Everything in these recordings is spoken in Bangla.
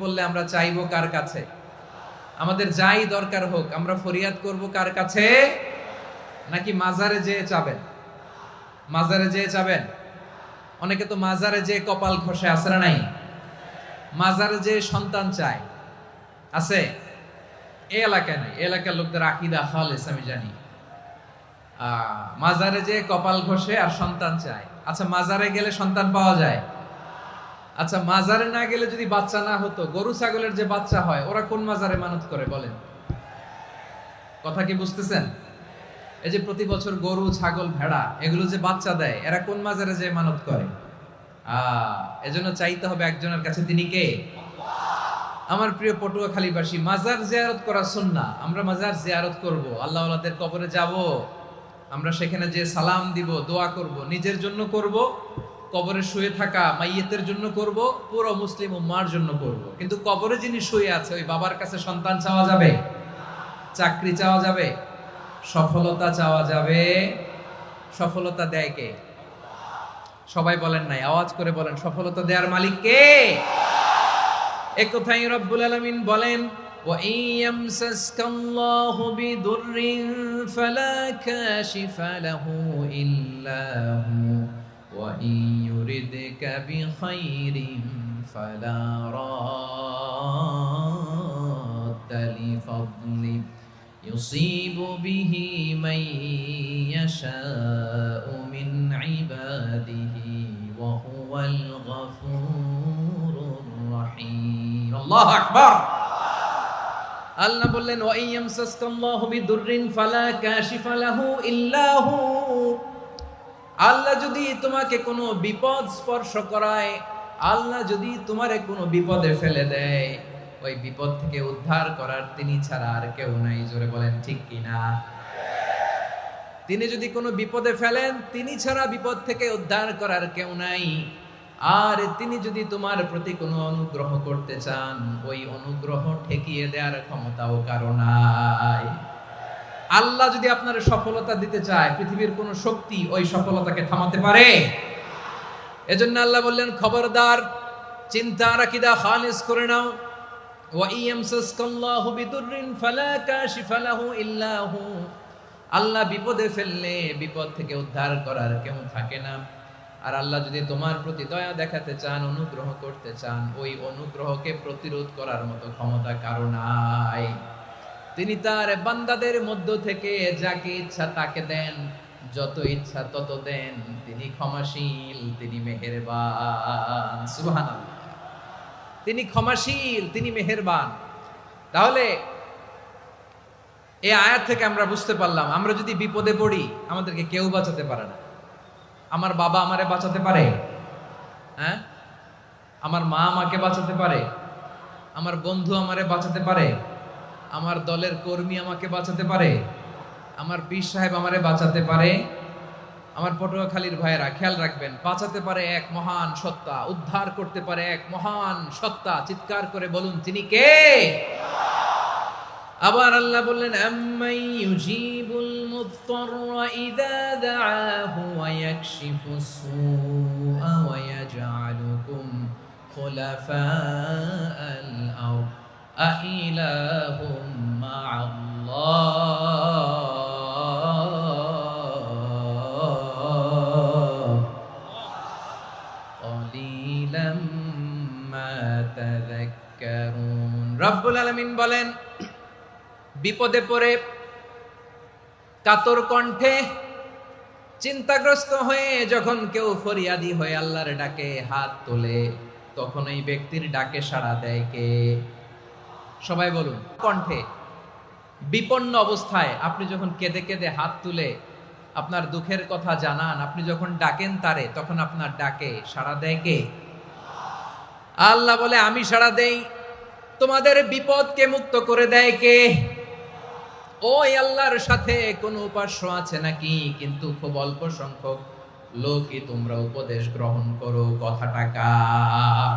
বললে আমরা চাইবো কার কাছে? আমাদের যাই দরকার হোক আমরা ফরিয়াদ করব কার কাছে? নাকি মাজারে যেয়ে চাবেন? মাজারে যেয়ে চাবেন? অনেকে তো মাজারে যেয়ে কপাল ঘষে, আছে না নাই? মাজারে যেয়ে সন্তান চায়, আছে? এই এলাকায় নাই, এই এলাকার লোকদের আকীদা খালেস আমি জানি। মাজারে যেয়ে কপাল ঘষে আর সন্তান চায়। আচ্ছা, মাজারে গেলে সন্তান পাওয়া যায়? আচ্ছা, মাজারে না গেলে যদি বাচ্চা না হতো, গরু ছাগলের যে বাচ্চা হয় ওরা কোন মাজারে মানত করে বলেন? কথা কি বুঝতেছেন? এই যে প্রতি বছর গরু ছাগল ভেড়া এগুলো যে বাচ্চা দেয়, এরা কোন মাজারে যে মানত করে? এজন্য চাইতে হবে একজনের কাছে, তিনি কে? আমার প্রিয় পটুয়াখালীবাসী, মাজার জিয়ারত করা সুন্নাহ। আমরা মাজার জিয়ারত করব, আল্লাহ ওয়ালাদের কবরে যাব, আমরা সেখানে যে সালাম দিব, দোয়া করব, নিজের জন্য করব, কবরে শুয়ে থাকা মাইয়েতের জন্য করব, পুরো মুসলিম উম্মার জন্য করব। কিন্তু কবরে যিনি শুয়ে আছে ওই বাবার কাছে সন্তান চাওয়া যাবে? চাকরি চাওয়া যাবে? সফলতা চাওয়া যাবে? সফলতা দেয় কে? সবাই বলেন নাই, আওয়াজ করে বলেন, সফলতা দেওয়ার মালিক কে? এক কথাই রব্বুল আলামিন বলেন, ওয়া ইয়ামসাসকাল্লাহু বিদুররিন ফালা কাশিফা লাহু ইল্লা হু ওয়া ইয়ুরিদকা বিখাইরিন ফালা রাদ্দা লিফাদলি ইউসিবু বিহি মান ইয়াশাউ মিন ইবাদিহি ওয়া হুয়াল গফুরুর রহিম। আল্লাহু আকবার। আল্লাহ বললেন, ওয়া ইয়ামসাসকাল্লাহু বিদুররিন ফালা কাশিফা লাহু ইল্লা হু। আল্লাহ যদি তোমাকে কোনো বিপদ স্পর্শ করায়, আল্লাহ যদি তোমারে কোনো বিপদে ফেলে দেয়, ওই বিপদ থেকে উদ্ধার করার তিনি ছাড়া আর কেউ নাই। জোরে বলেন ঠিক কিনা? তিনি যদি কোনো বিপদে ফেলেন, তিনি ছাড়া বিপদ থেকে উদ্ধার করার কেউ নাই। আর তিনি যদি তোমার প্রতি কোনো অনুগ্রহ করতে চান, ওই অনুগ্রহ ঠেকিয়ে দেওয়ার ক্ষমতাও কারো নাই। আল্লাহ যদি আপনার সফলতা দিতে চায়, পৃথিবীর কোন শক্তি ওই সফলতাকে থামাতে পারে? এজন্য আল্লাহ বললেন, খবরদার, চিন্তা আর আকীদা খালিস করে নাও। ওয়া ইয়ামসাসকাল্লাহু বিদুররিন ফালা কাশিফা লাহু ইল্লা হু। আল্লাহ বিপদে ফেললে বিপদ থেকে উদ্ধার করার কেউ থাকে না। আর আল্লাহ যদি তোমার প্রতি দয়া দেখাতে চান, অনুগ্রহ করতে চান, ওই অনুগ্রহকে প্রতিরোধ করার মতো ক্ষমতা কারো নাই। তিনি তার বান্দাদের মধ্য থেকে যাকে ইচ্ছা তাকে দেন, যত ইচ্ছা তত দেন। তিনি ক্ষমাশীল, তিনি মেহেরবান। সুবহানাল্লাহ। তিনি ক্ষমাশীল, তিনি মেহেরবান। তাহলে এই আয়াত থেকে আমরা বুঝতে পারলাম, আমরা যদি বিপদে পড়ি আমাদেরকে কেউ বাঁচাতে পারে না। আমার বাবা আমারে বাঁচাতে পারে? হ্যাঁ? আমার মা আমাকে বাঁচাতে পারে? আমার বন্ধু আমারে বাঁচাতে পারে? আমার দলের কর্মী আমাকে বাঁচাতে পারে? আমার পীর সাহেব আমারে বাঁচাতে পারে? আমার পটুয়াখালীর ভাইয়েরা খেয়াল রাখবেন, বাঁচাতে পারে এক মহান সত্তা, উদ্ধার করতে পারে এক মহান সত্তা। চিৎকার করে বলুন, তিনি কে? আবার আল্লাহ বললেন, আম্মাই ইউজিবুল মুযতাররা ইযা দাআহু ওয়া ইয়াকশিফুস সুআ ওয়া ইয়াজআলুকুম খুলাফাআল আরদ আইলাহুম মা'আল্লাহ ক্বালিলাম মা তাযাক্কারুন। রব্বুল আলামিন বলেন, বিপদে পড়ে কাতর কণ্ঠে চিন্তাগ্রস্ত হয়ে যখন কেউ ফরিয়াদি হয়ে আল্লাহর ডাকে হাত তোলে, তখন এই ব্যক্তির ডাকে সাড়া দেয় কে? সবাই বলুন। কণ্ঠে বিপন্ন অবস্থায় আপনি যখন কেঁদে কেঁদে হাত তুলে আপনার দুঃখের কথা জানান, আপনি যখন ডাকেন তারে, তখন আপনার ডাকে সাড়া দেয় কে? আল্লাহ বলে, আমি সাড়া দেই। তোমাদের বিপদকে মুক্ত করে দেয় কে? ওই আল্লাহর সাথে কোন উপাস্য আছে নাকি? কিন্তু খুব অল্প সংখ্যক লোকই তোমরা উপদেশ গ্রহণ করো। কথাটা কার?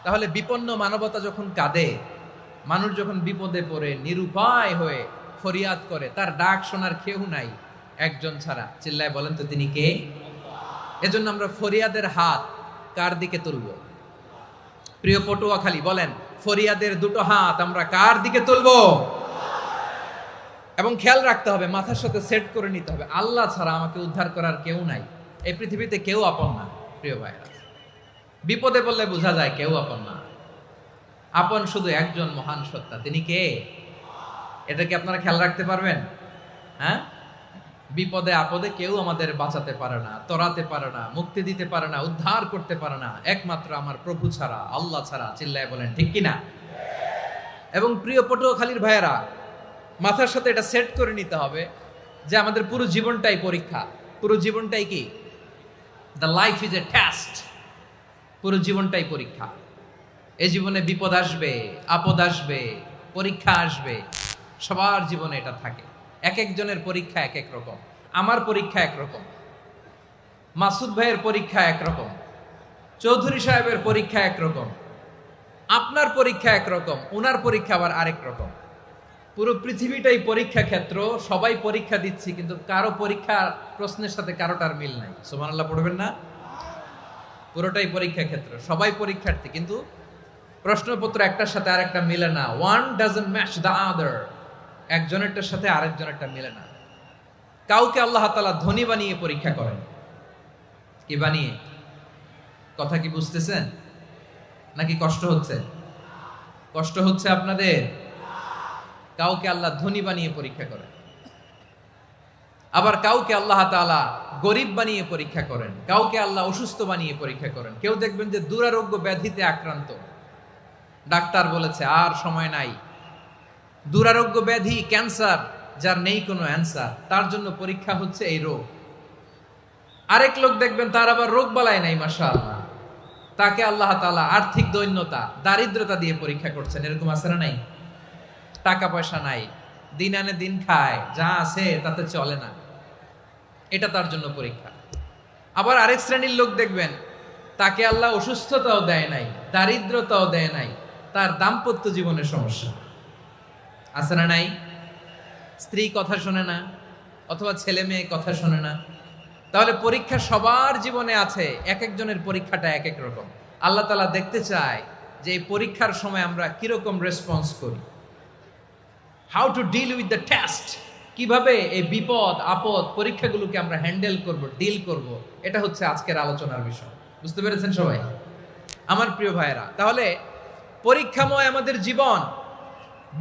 তাহলে বিপন্ন মানবতা যখন কাঁদে, মানুষ যখন বিপদে পড়ে নিরুপায় হয়ে ফরিয়াদ করে, তার ডাক শোনার কেউ নাই একজন ছাড়া। চিল্লায় বলেন তো, তিনি কে? এজন্য আমরা ফরিয়াদের হাত কার দিকে তুলব? প্রিয় পটুয়াখালী বলেন, ফরিয়াদের দুটো হাত আমরা কার দিকে তুলবো? এবং খেয়াল রাখতে হবে, মাথার সাথে সেট করে নিতে হবে, আল্লাহ ছাড়া আমাকে উদ্ধার করার কেউ নাই। এই পৃথিবীতে কেউ আপন না। প্রিয় ভাইরা, বিপদে পড়লে বোঝা যায় কেউ আপন না। আপন শুধু একজন মহান সত্তা, তিনি কে? এটা কি আপনারা খেয়াল রাখতে পারবেন? হ্যাঁ, বিপদে আপদে কেউ আমাদের বাঁচাতে পারে না, তরাতে পারে না, মুক্তি দিতে পারে না, উদ্ধার করতে পারে না, একমাত্র আমার প্রভু ছাড়া, আল্লাহ ছাড়া। চিল্লায় বলেন ঠিক কিনা? এবং প্রিয় পটুয়াখালীর ভাইয়েরা, মাথার সাথে এটা সেট করে নিতে হবে যে আমাদের পুরো জীবনটাই পরীক্ষা। পুরো জীবনটাই কি? The life is a test. পুরো জীবনটাই পরীক্ষা। এই জীবনে বিপদ আসবে, আপদ আসবে, পরীক্ষা আসবে, সবার জীবনে এটা থাকে। এক একজনের পরীক্ষা এক এক রকম। আমার পরীক্ষা একরকম, মাসুদ ভাইয়ের পরীক্ষা একরকম, চৌধুরী সাহেবের পরীক্ষা একরকম, আপনার পরীক্ষা একরকম, উনার পরীক্ষা আবার আরেক রকম। পুরো পৃথিবীটাই পরীক্ষা ক্ষেত্র, সবাই পরীক্ষা দিচ্ছি, কিন্তু কারো পরীক্ষা প্রশ্নের সাথে কারোটার মিল নাই। সুবহানাল্লাহ পড়বেন না? পুরোটাই পরীক্ষা ক্ষেত্র, সবাই পরীক্ষার্থী, কিন্তু প্রশ্নপত্র একটার সাথে আরেকটা মিলে না। One doesn't match the other. একজনেরটার সাথে আরেকজনেরটা মিলে না। কাউকে আল্লাহ তাআলা ধনী বানিয়ে পরীক্ষা করেন। কি বানিয়ে? কথা কি বুঝতেছেন নাকি কষ্ট হচ্ছে? কষ্ট হচ্ছে আপনাদের? কাউকে আল্লাহ ধনী বানিয়ে পরীক্ষা করেন, আবার কাউকে আল্লাহ তাআলা গরিব বানিয়ে পরীক্ষা করেন, কাউকে আল্লাহ অসুস্থ বানিয়ে পরীক্ষা করেন। কেউ দেখবেন যে দুরারোগ্য ব্যাধিতে আক্রান্ত, ডাক্তার বলেছে আর সময় নাই, দুরারোগ্য ব্যাধি, ক্যান্সার, যার নেই কোনো অ্যান্সার, তার জন্য পরীক্ষা হচ্ছে এই রোগ। আরেক লোক দেখবেন তার আবার রোগ বালাই নাই, মাশাআল্লাহ, তাকে আল্লাহ তাআলা আর্থিক দৈন্যতা, দারিদ্রতা দিয়ে পরীক্ষা করছেন। এরকম আছে না নাই? টাকা পয়সা নাই, দিন আনে দিন খায়, যা আছে তাতে চলে না, এটা তার জন্য পরীক্ষা। আবার আরেক শ্রেণীর লোক দেখবেন তাকে আল্লাহ অসুস্থতাও দেয় নাই, দারিদ্রতাও দেয় নাই, তার দাম্পত্য জীবনের সমস্যা আছে না নাই? স্ত্রী কথা শোনে না, অথবা ছেলে মেয়ে কথা শোনে না। তাহলে পরীক্ষা সবার জীবনে আছে, এক একজনের পরীক্ষাটা এক এক রকম। আল্লাহ তাআলা দেখতে চায় যে এই পরীক্ষার সময় আমরা কিরকম রেসপন্স করি, how to deal with the test, কিভাবে এই বিপদ আপদ পরীক্ষাগুলোকে আমরা হ্যান্ডেল করব, ডিল করব। এটা হচ্ছে আজকের আলোচনার বিষয়। বুঝতে পেরেছেন সবাই? আমার প্রিয় ভাইয়েরা, তাহলে পরীক্ষাময় আমাদের জীবন,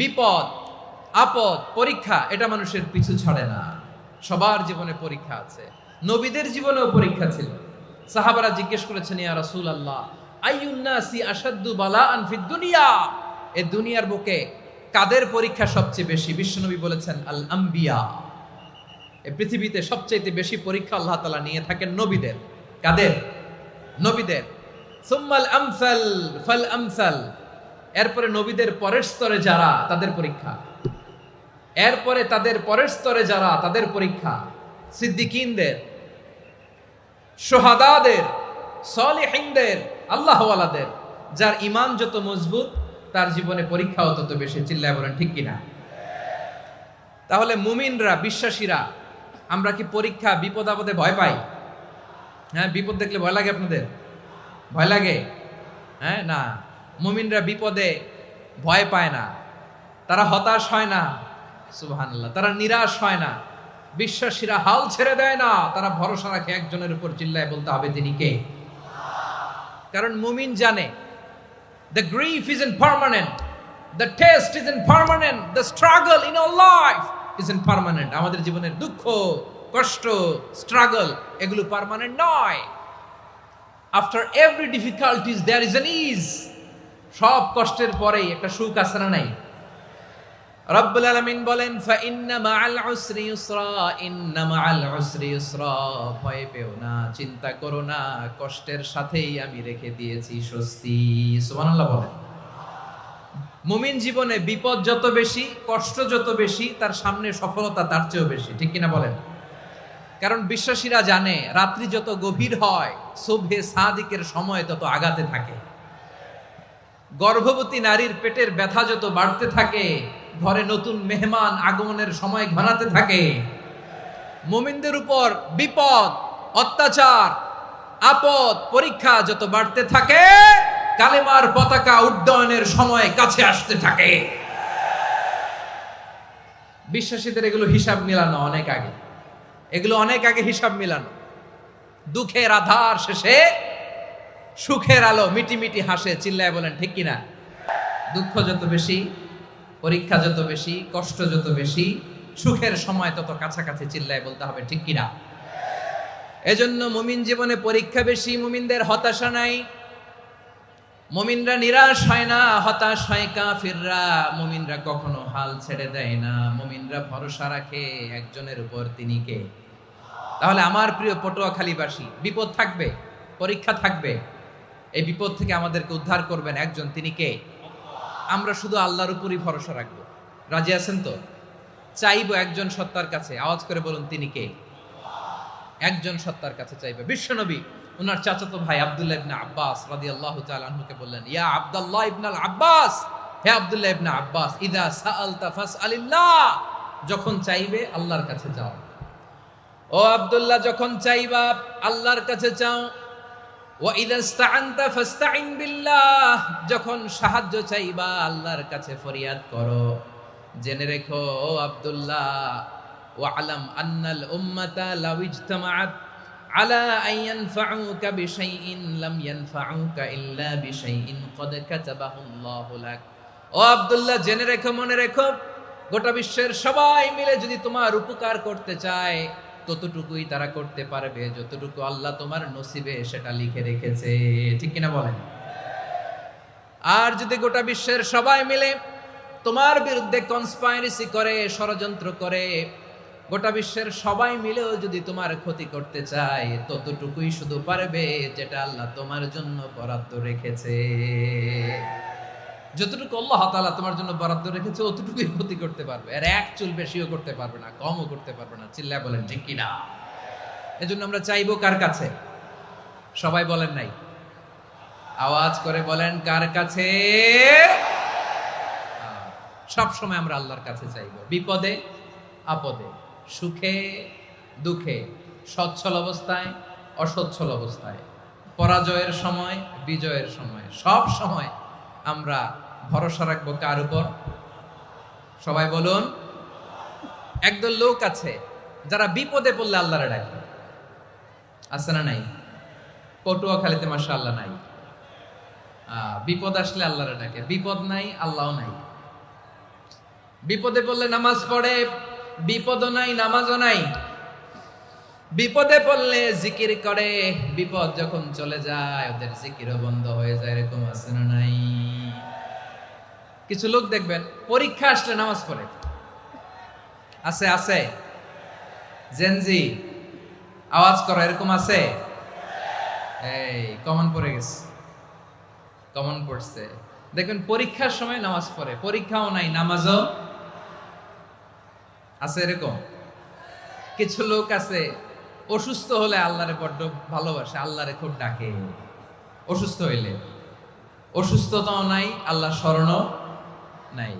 বিপদ আপদ পরীক্ষা, এটা মানুষের পিছু ছাড়ে না। সবার জীবনে পরীক্ষা আছে। নবীদের জীবনেও পরীক্ষা ছিল। সাহাবারা জিজ্ঞেস করেছেন, ইয়া রাসূলুল্লাহ, আইয়ুন নাসি আশাদ্দু বালাআন ফিদ দুনিয়া, এই দুনিয়ার বুকে কাদের পরীক্ষা সবচেয়ে বেশি? বিশ্বনবী বলেছেন, আল আম্বিয়া। এই পৃথিবীতে সবচেয়ে বেশি পরীক্ষা আল্লাহ তাআলা নিয়ে থাকেন নবীদের। কাদের? নবীদের। সুম্মাল আমসাল ফাল আমসাল, এরপরে নবীদের পরের স্তরে যারা, তাদের পরীক্ষা। এরপরে তাদের পরের স্তরে যারা, তাদের পরীক্ষা। সিদ্দিকিনদের, শুহাদাদের, সালিহিনদের, আল্লাহওয়ালাদের। যার ঈমান যত মজবুত, তার জীবনে পরীক্ষাও তত বেশি। চিল্লায় বলেন ঠিক কিনা? তাহলে মুমিনরা, বিশ্বাসীরা, আমরা কি পরীক্ষা বিপদ আপদে ভয় পাই? হ্যাঁ, বিপদ দেখলে ভয় লাগে আপনাদের? ভয় লাগে? হ্যাঁ, না, মুমিনরা বিপদে ভয় পায় না, তারা হতাশ হয় না, সুবহানাল্লাহ, তারা নিরাশ হয় না। বিশ্বাসীরা হাল ছেড়ে দেয় না, তারা ভরসা রাখে একজনের উপর। চিল্লায় বলতে হবে তিনি কে? কারণ মুমিন জানে the grief isn't permanent, the test isn't permanent, the struggle in our life isn't permanent. আমাদের জীবনের দুঃখ, কষ্ট, স্ট্রাগল, এগুলো পার্মানেন্ট নয়। After every difficulties there is an ease. সব কষ্টের পরেই একটা সুখ আছে না নাই? রব্বুল আলামিন বলেন, ফাইন্না মাআল উসরি ইউসরা, ইন্না মাআল উসরি ইউসরা, ভয় পেও না, চিন্তা করো না, কষ্টের সাথেই আমি রেখে দিয়েছি স্বস্তি। সুবহানাল্লাহ বলেন। মুমিন জীবনে বিপদ যত বেশি, কষ্ট যত বেশি, তার সামনে সফলতা তার চেয়েও বেশি। ঠিক কিনা বলেন? কারণ বিশ্বাসীরা জানে রাত্রি যত গভীর হয়, সুবহে সাদিকের সময় তত আগাতে থাকে। গর্ভবতী নারীর পেটের ব্যথা যত বাড়তে থাকে, ঘরে নতুন মেহমান আগমনের সময় ঘনাতে থাকে। মুমিনদের উপর বিপদ, অত্যাচার, আপদ, পরীক্ষা যত বাড়তে থাকে, কালেমার পতাকা উড্ডয়নের সময় কাছে আসতে থাকে। বিশ্বাসীদের এগুলো হিসাব মিলানো অনেক আগে, এগুলো অনেক আগে হিসাব মিলানো। দুঃখের আধার শেষে সুখের আলো মিটি মিটি হাসে, চিল্লায় বলেন ঠিক কিনা? দুঃখ যত বেশি, পরীক্ষা যত বেশি, কষ্ট যত বেশি, সুখের সময় তত কাছাকাছি, চিল্লায় বলতে হবে ঠিক কিনা? এজন্য মুমিন জীবনে পরীক্ষা বেশি, মুমিনদের হতাশা নাই। মুমিনরা নিরাশ হয় না, হতাশ হয় কাফিররা। মুমিনরা কখনো হাল ছেড়ে দেয় না, মুমিনরা ভরসা রাখে একজনের উপর, তিনি কে? তাহলে আমার প্রিয় পটুয়াখালীবাসী, বিপদ থাকবে, পরীক্ষা থাকবে, এই বিপদ থেকে আমাদেরকে উদ্ধার করবেন একজন, তিনি কে? আমরা শুধু আল্লাহর উপরই ভরসা রাখবো। রাজি আছেন তো? চাইবো একজন সত্তার কাছে, আওয়াজ করে বলুন তিনি কে? একজন সত্তার কাছে চাইবে। বিশ্বনবী ওনার চাচাতো ভাই আব্দুল্লাহ ইবনে আব্বাস রাদিয়াল্লাহু তাআলা আনহুকে বললেন, ইয়া আব্দুল্লাহ ইবনুল আব্বাস, হে আব্দুল্লাহ ইবনে আব্বাস, ইযা সাআলতা ফাসআলিল্লাহ, যখন চাইবে আল্লাহর কাছে যাও। ও আব্দুল্লাহ, যখন চাইবা আল্লাহর কাছে চাও। ওয়া ইযা ইসতাআনতা ফাসতাইন বিল্লাহ, যখন সাহায্য চাইবা আল্লাহর কাছে ফরিয়াদ করো। জেনে রেখো ও আব্দুল্লাহ, ওয়া'লাম আন্নাল উম্মাতা লাউ ইজতামাআত আলা আন ইয়ানফাউকা বিশাইইন লাম ইয়ানফাউকা ইল্লা বিশাইইন ক্বাদ কাতাবাহু আল্লাহু লাক। ও আব্দুল্লাহ, জেনে রেখো, মনে রেখো, গোটা বিশ্বের সবাই মিলে যদি তোমার উপকার করতে চায় ততটুকুই তারা করতে পারবে যতটুকু আল্লাহ তোমার নসিবে সেটা লিখে রেখেছে। ঠিক কিনা বলেন? আর যদি গোটা বিশ্বের সবাই মিলে তোমার বিরুদ্ধে কনস্পাইরেসি করে, ষড়যন্ত্র করে, গোটা বিশ্বের সবাই মিলেও যদি তোমার ক্ষতি করতে চায় ততটুকুই শুধু পারবে যেটা আল্লাহ তোমার জন্য বরাদ্দ রেখেছে। যতটুকু আল্লাহ তাআলা তোমার জন্য বরাদ্দ রেখেছে অতটুকুই ক্ষতি করতে পারবে, আর এক চুল বেশিও করতে পারবে না, কমও করতে পারবে না। চিল্লায় বলেন ঠিক কিনা? এজন্য আমরা চাইবো কার কাছে? সবাই বলেন নাই, আওয়াজ করে বলেন কার কাছে? সব সময় আমরা আল্লাহর কাছে চাইবো, বিপদে আপদে, সুখে দুঃখে, সচ্ছল অবস্থায় অসচ্ছল অবস্থায়, পরাজয়ের সময় বিজয়ের সময়, সব সময় আমরা ভরসা রাখবো কার উপর? সবাই বলুন। একদল লোক আছে যারা বিপদে পড়লে আল্লাহরে ডাকে, আছে না নাই? পটুয়াখালীতে মাশাআল্লাহ নাই। বিপদ আসলে আল্লাহরে ডাকে, বিপদ নাই আল্লাহও নাই। বিপদে পড়লে নামাজ পড়ে, বিপদও নাই নামাজও নাই। বিপদে পড়লে জিকির করে, বিপদ যখন চলে যায় ওদের জিকিরও বন্ধ হয়ে যায়। এরকম আছে না নাই? কিছু লোক দেখবেন পরীক্ষা আসলে নামাজ পড়ে, আছে আছে? জেনজি আওয়াজ করো, এরকম আছে? এই কমন পড়ে গেছে, কমন পড়ছে। দেখবেন পরীক্ষার সময় নামাজ পড়ে, পরীক্ষাও নাই নামাজও আছে। এরকম কিছু লোক আছে অসুস্থ হলে আল্লাহরে বড্ড ভালোবাসে, আল্লাহরে খুব ডাকে। অসুস্থ হইলে অসুস্থতাও নাই, আল্লাহ স্মরণও নাই।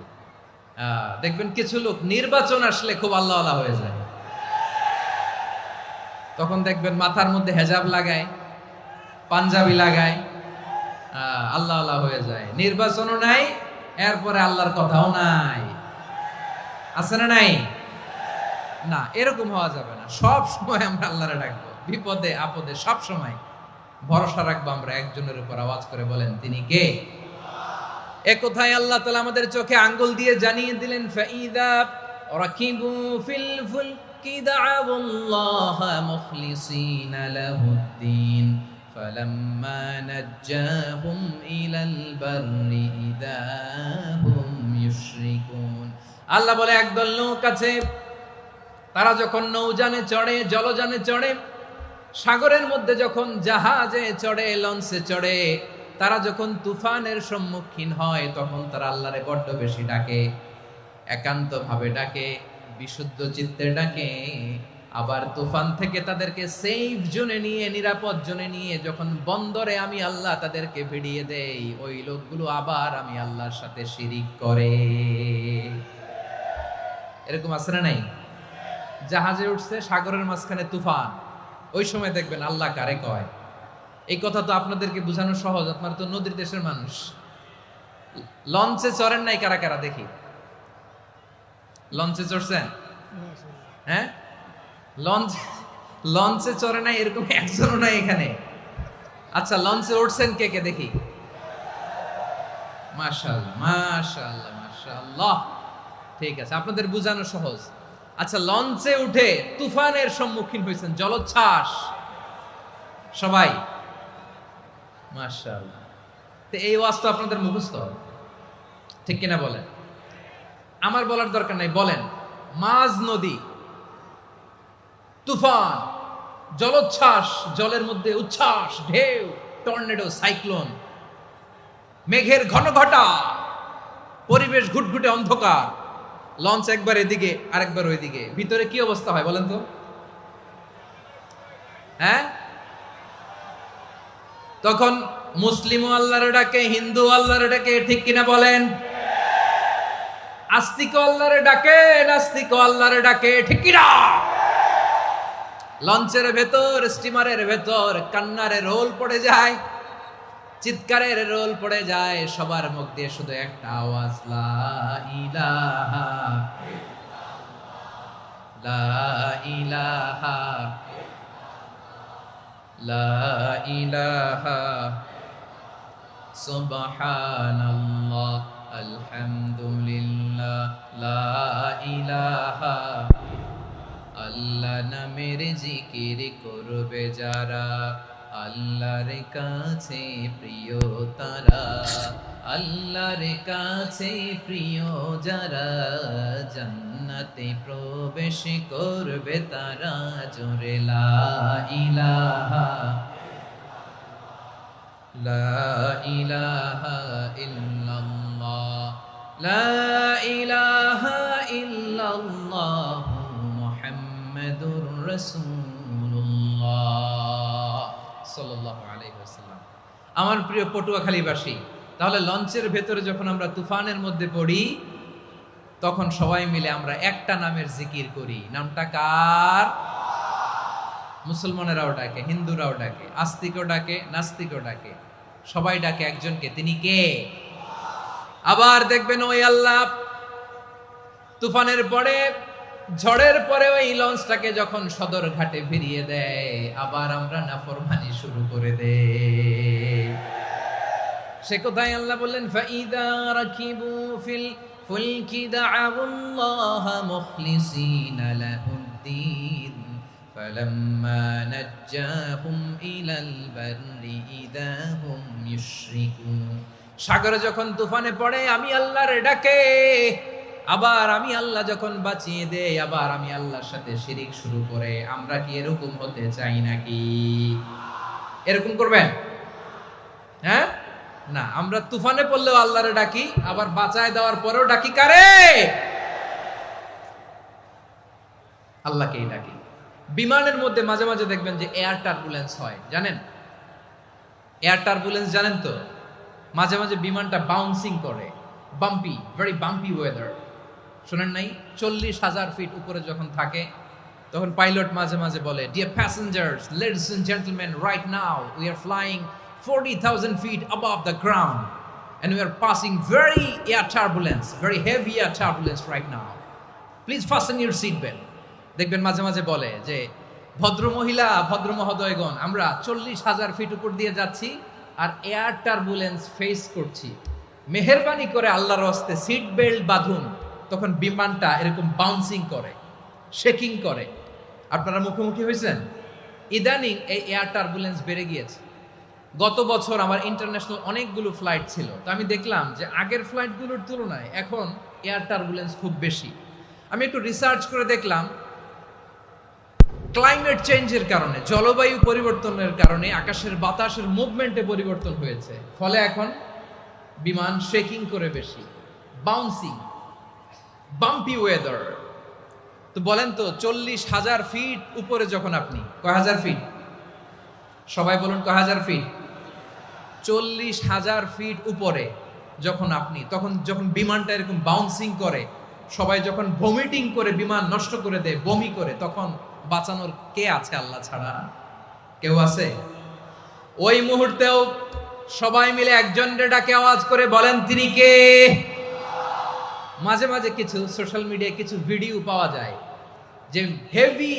দেখবেন কিছু লোক নির্বাচন আসলে খুব আল্লাহওয়ালা হয়ে যায়, তখন দেখবেন মাথার মধ্যে হেজাব লাগায়, পাঞ্জাবি লাগায়, আল্লাহওয়ালা হয়ে যায়। নির্বাচনও নাই, এরপরে আল্লাহর কথাও নাই। আছে না নাই? না, এরকম হওয়া যাবে না। সব সময় আমরা আল্লাহরে ডাকবো, বিপদে আপদে সব সময় ভরসা রাখবো আমরা একজনের উপর। আওয়াজ করে বলেন তিনি কে? এ কথায় আল্লাহ তাআলা আমাদের চোখে আঙ্গুল দিয়ে জানিয়ে দিলেন, ফাইদা রাকিবু ফিল ফুলকি দা'আউল্লাহ মুখলিসিনা লাহুদ্দিন ফালাম্মা নাজ্জাহুম ইলাল বাররি ইযা হুম ইউশরিকুন। আল্লাহ বলে একদল লোক আছে, তারা যখন নৌযানে চড়ে, জলযানে চড়ে, সাগরের মধ্যে যখন জাহাজে চড়ে, লঞ্চে চড়ে, তারা যখন তুফানের সম্মুখীন হয় তখন তারা আল্লাহরে বড্ড বেশি ডাকে, একান্ত ভাবে ডাকে, বিশুদ্ধ চিত্তে ডাকে। আবার তুফান থেকে তাদেরকে সেফ জোনে নিয়ে, নিরাপদ জোনে নিয়ে যখন বন্দরে আমি আল্লাহ তাদেরকে ভিড়িয়ে দেই, ওই লোকগুলো আবার আমি আল্লাহর সাথে শিরিক করে। এরকম আছে না নাই? জাহাজে উঠছে, সাগরের মাঝখানে তুফান, ওই সময় দেখবেন আল্লাহ কারে কয়? এই কথা তো আপনাদেরকে বোঝানো সহজ, আপনারা তো নদীর দেশের মানুষ। লঞ্চে চড়েন নাই কারা কারা দেখি? লঞ্চে চড়ছেন? হ্যাঁ, লঞ্চে চড়ে নাই এরকম একজনও নাই এখানে। আচ্ছা, লঞ্চে উঠছেন কে কে দেখি? মাশাআল্লাহ মাশাআল্লাহ মাশাআল্লাহ, ঠিক আছে, আপনাদের বোঝানো সহজ। আচ্ছা, লঞ্চে উঠে তুফানের সম্মুখীন হয়েছেন, জলোচ্ছ্বাস সবাই? মাশাআল্লাহ। তো এই ওয়াজ তো আপনাদের মুখস্থ, ঠিক কিনা বলেন? আমার বলার দরকার নাই, বলেন। মাঝ নদী, তুফান, জলোচ্ছ্বাস, জলের মধ্যে উচ্ছ্বাস, ঢেউ, টর্নেডো, সাইক্লোন, মেঘের ঘনঘটা, পরিবেশ ঘুটঘুটে অন্ধকার, লঞ্চ একবার এদিকে আরেকবার ওইদিকে, ভিতরে কি অবস্থা হয় বলেন তো? হ্যাঁ, তখন মুসলিম আল্লাহর ডাকে, হিন্দু আল্লাহর ডাকে, ঠিক কিনা বলেন? আস্তিক আল্লাহর ডাকে, নাস্তিক আল্লাহর ডাকে, ঠিক কিনা? লঞ্চের ভেতর, স্টিমারের ভেতর কান্নারে রোল পড়ে যায়, চিৎকারের রোল পড়ে যায়, সবার মুখ দিয়ে শুধু একটা আওয়াজ, লা ইলাহা লা ইলাহা লা ইলাহা সুবহানাল্লাহ আলহামদুলিল্লাহ লা ইলাহা। আল্লাহ নামের জিকির করবে যারা, আল্লাহর কাছে প্রিয় তারা, আল্লাহর কাছে প্রিয় যারা, জান্নাতে প্রবেশ করবে তারা, জোরে লা ইলাহা লা ইলাহা ইল্লাল্লাহ লা ইলাহা ইল্লাল্লাহ মুহাম্মাদুর রাসূলুল্লাহ সাল্লাল্লাহু আলাইহি ওয়াসাল্লাম। আমার প্রিয় পটুয়াখালীবাসী, তাহলে লঞ্চের ভেতরে যখন আমরা তুফানের মধ্যে পড়ি, তখন সবাই মিলে আমরা একটা নামের জিকির করি। নামটা কার? মুসলমানেরাও ডাকে, হিন্দুরাও ডাকে, আস্তিকও ডাকে, নাস্তিকও ডাকে, সবাই ডাকে একজনকে, তিনি কে? আবার দেখবেন ওই আল্লাহ তুফানের পরে, ঝড়ের পরে ওই লঞ্চটাকে যখন সদর ঘাটে ফিরিয়ে দেয়, আবার আমরা নাফরমানি শুরু করে দেই। সে কোথায় আল্লাহ বললেন, ফাইদা রাকিবু ফিল ফুলকি দা'আউল্লাহ মুখলিসিনা লাহুদ্দিন ফালাম্মা নাজ্জাহুম ইলাল বাররি ইযা হুম ইউশরিকুন। সাগরে যখন তুফানে পড়ে আমি আল্লাহর ডাকে, আবার আমি আল্লাহ যখন বাঁচিয়ে দেই, আবার আমি আল্লাহর সাথে শিরিক শুরু করে, আমরা কি এরকম হতে চাই নাকি? এরকম করবেন? হ্যাঁ না, আমরা তুফানে পড়লেও আল্লাহরে ডাকি, আবার বাঁচায় দেওয়ার পরেও ডাকি কারে? আল্লাহকেই ডাকি। বিমানের মধ্যে মাঝে মাঝে দেখবেন যে এয়ার টার্বুলেন্স হয়, জানেন? এয়ার টার্বুলেন্স জানেন তো? মাঝে মাঝে বিমানটা বাউন্সিং করে, বাম্পি, ভেরি বাম্পি ওয়েদার। শোনেন নাই? 40,000 ফিট উপরে যখন থাকে, তখন পাইলট মাঝে মাঝে বলে, dear passengers, ladies and gentleman, right now we are flying 40,000 feet above the ground and we are passing very air turbulence, very heavy air turbulence right now. Please fasten your seat belt. দেখবেন মাঝে মাঝে বলে যে, ভদ্র মহিলা, ভদ্র মহোদয়গণ, আমরা 40,000 ফিট উপর দিয়ে যাচ্ছি আর এয়ার টার্বুলেন্স ফেস করছি, মেহেরবানি করে আল্লাহর হস্তে সিট বেল্ট বাঁধুন। তখন বিমানটা এরকম বাউন্সিং করে, শেকিং করে। আপনারা মুখোমুখি হয়েছেন? ইদানিং এই এয়ার টার্বুলেন্স বেড়ে গিয়েছে। গত বছর আমার ইন্টারন্যাশনাল অনেকগুলো ফ্লাইট ছিল, তো আমি দেখলাম যে আগের ফ্লাইটগুলোর তুলনায় এখন এয়ার টার্বুলেন্স খুব বেশি। আমি একটু রিসার্চ করে দেখলাম, ক্লাইমেট চেঞ্জের কারণে, জলবায়ু পরিবর্তনের কারণে আকাশের বাতাসের মুভমেন্টে পরিবর্তন হয়েছে, ফলে এখন বিমান শেকিং করে বেশি, বাউন্সিং, বাম্পি ওয়েদার। তো বলেন তো, 40,000 ফিট উপরে যখন আপনি, কয় হাজার ফিট? সবাই বলুন, কয় হাজার ফিট? 40,000 ফিট উপরে যখন আপনি, তখন যখন বিমানটা এরকম বাউন্সিং করে, সবাই যখন ভমিটিং করে বিমান নষ্ট করে দেয়, বমি করে, তখন বাঁচানোর কে আছে আল্লাহ ছাড়া? কেউ আছে? ওই মুহূর্তেও সবাই মিলে একজনের ডাকে আওয়াজ করে বলেন তিনি কে? মাঝে মাঝে কিছু সোশ্যাল মিডিয়ায় কিছু ভিডিও পাওয়া যায় যে হেভি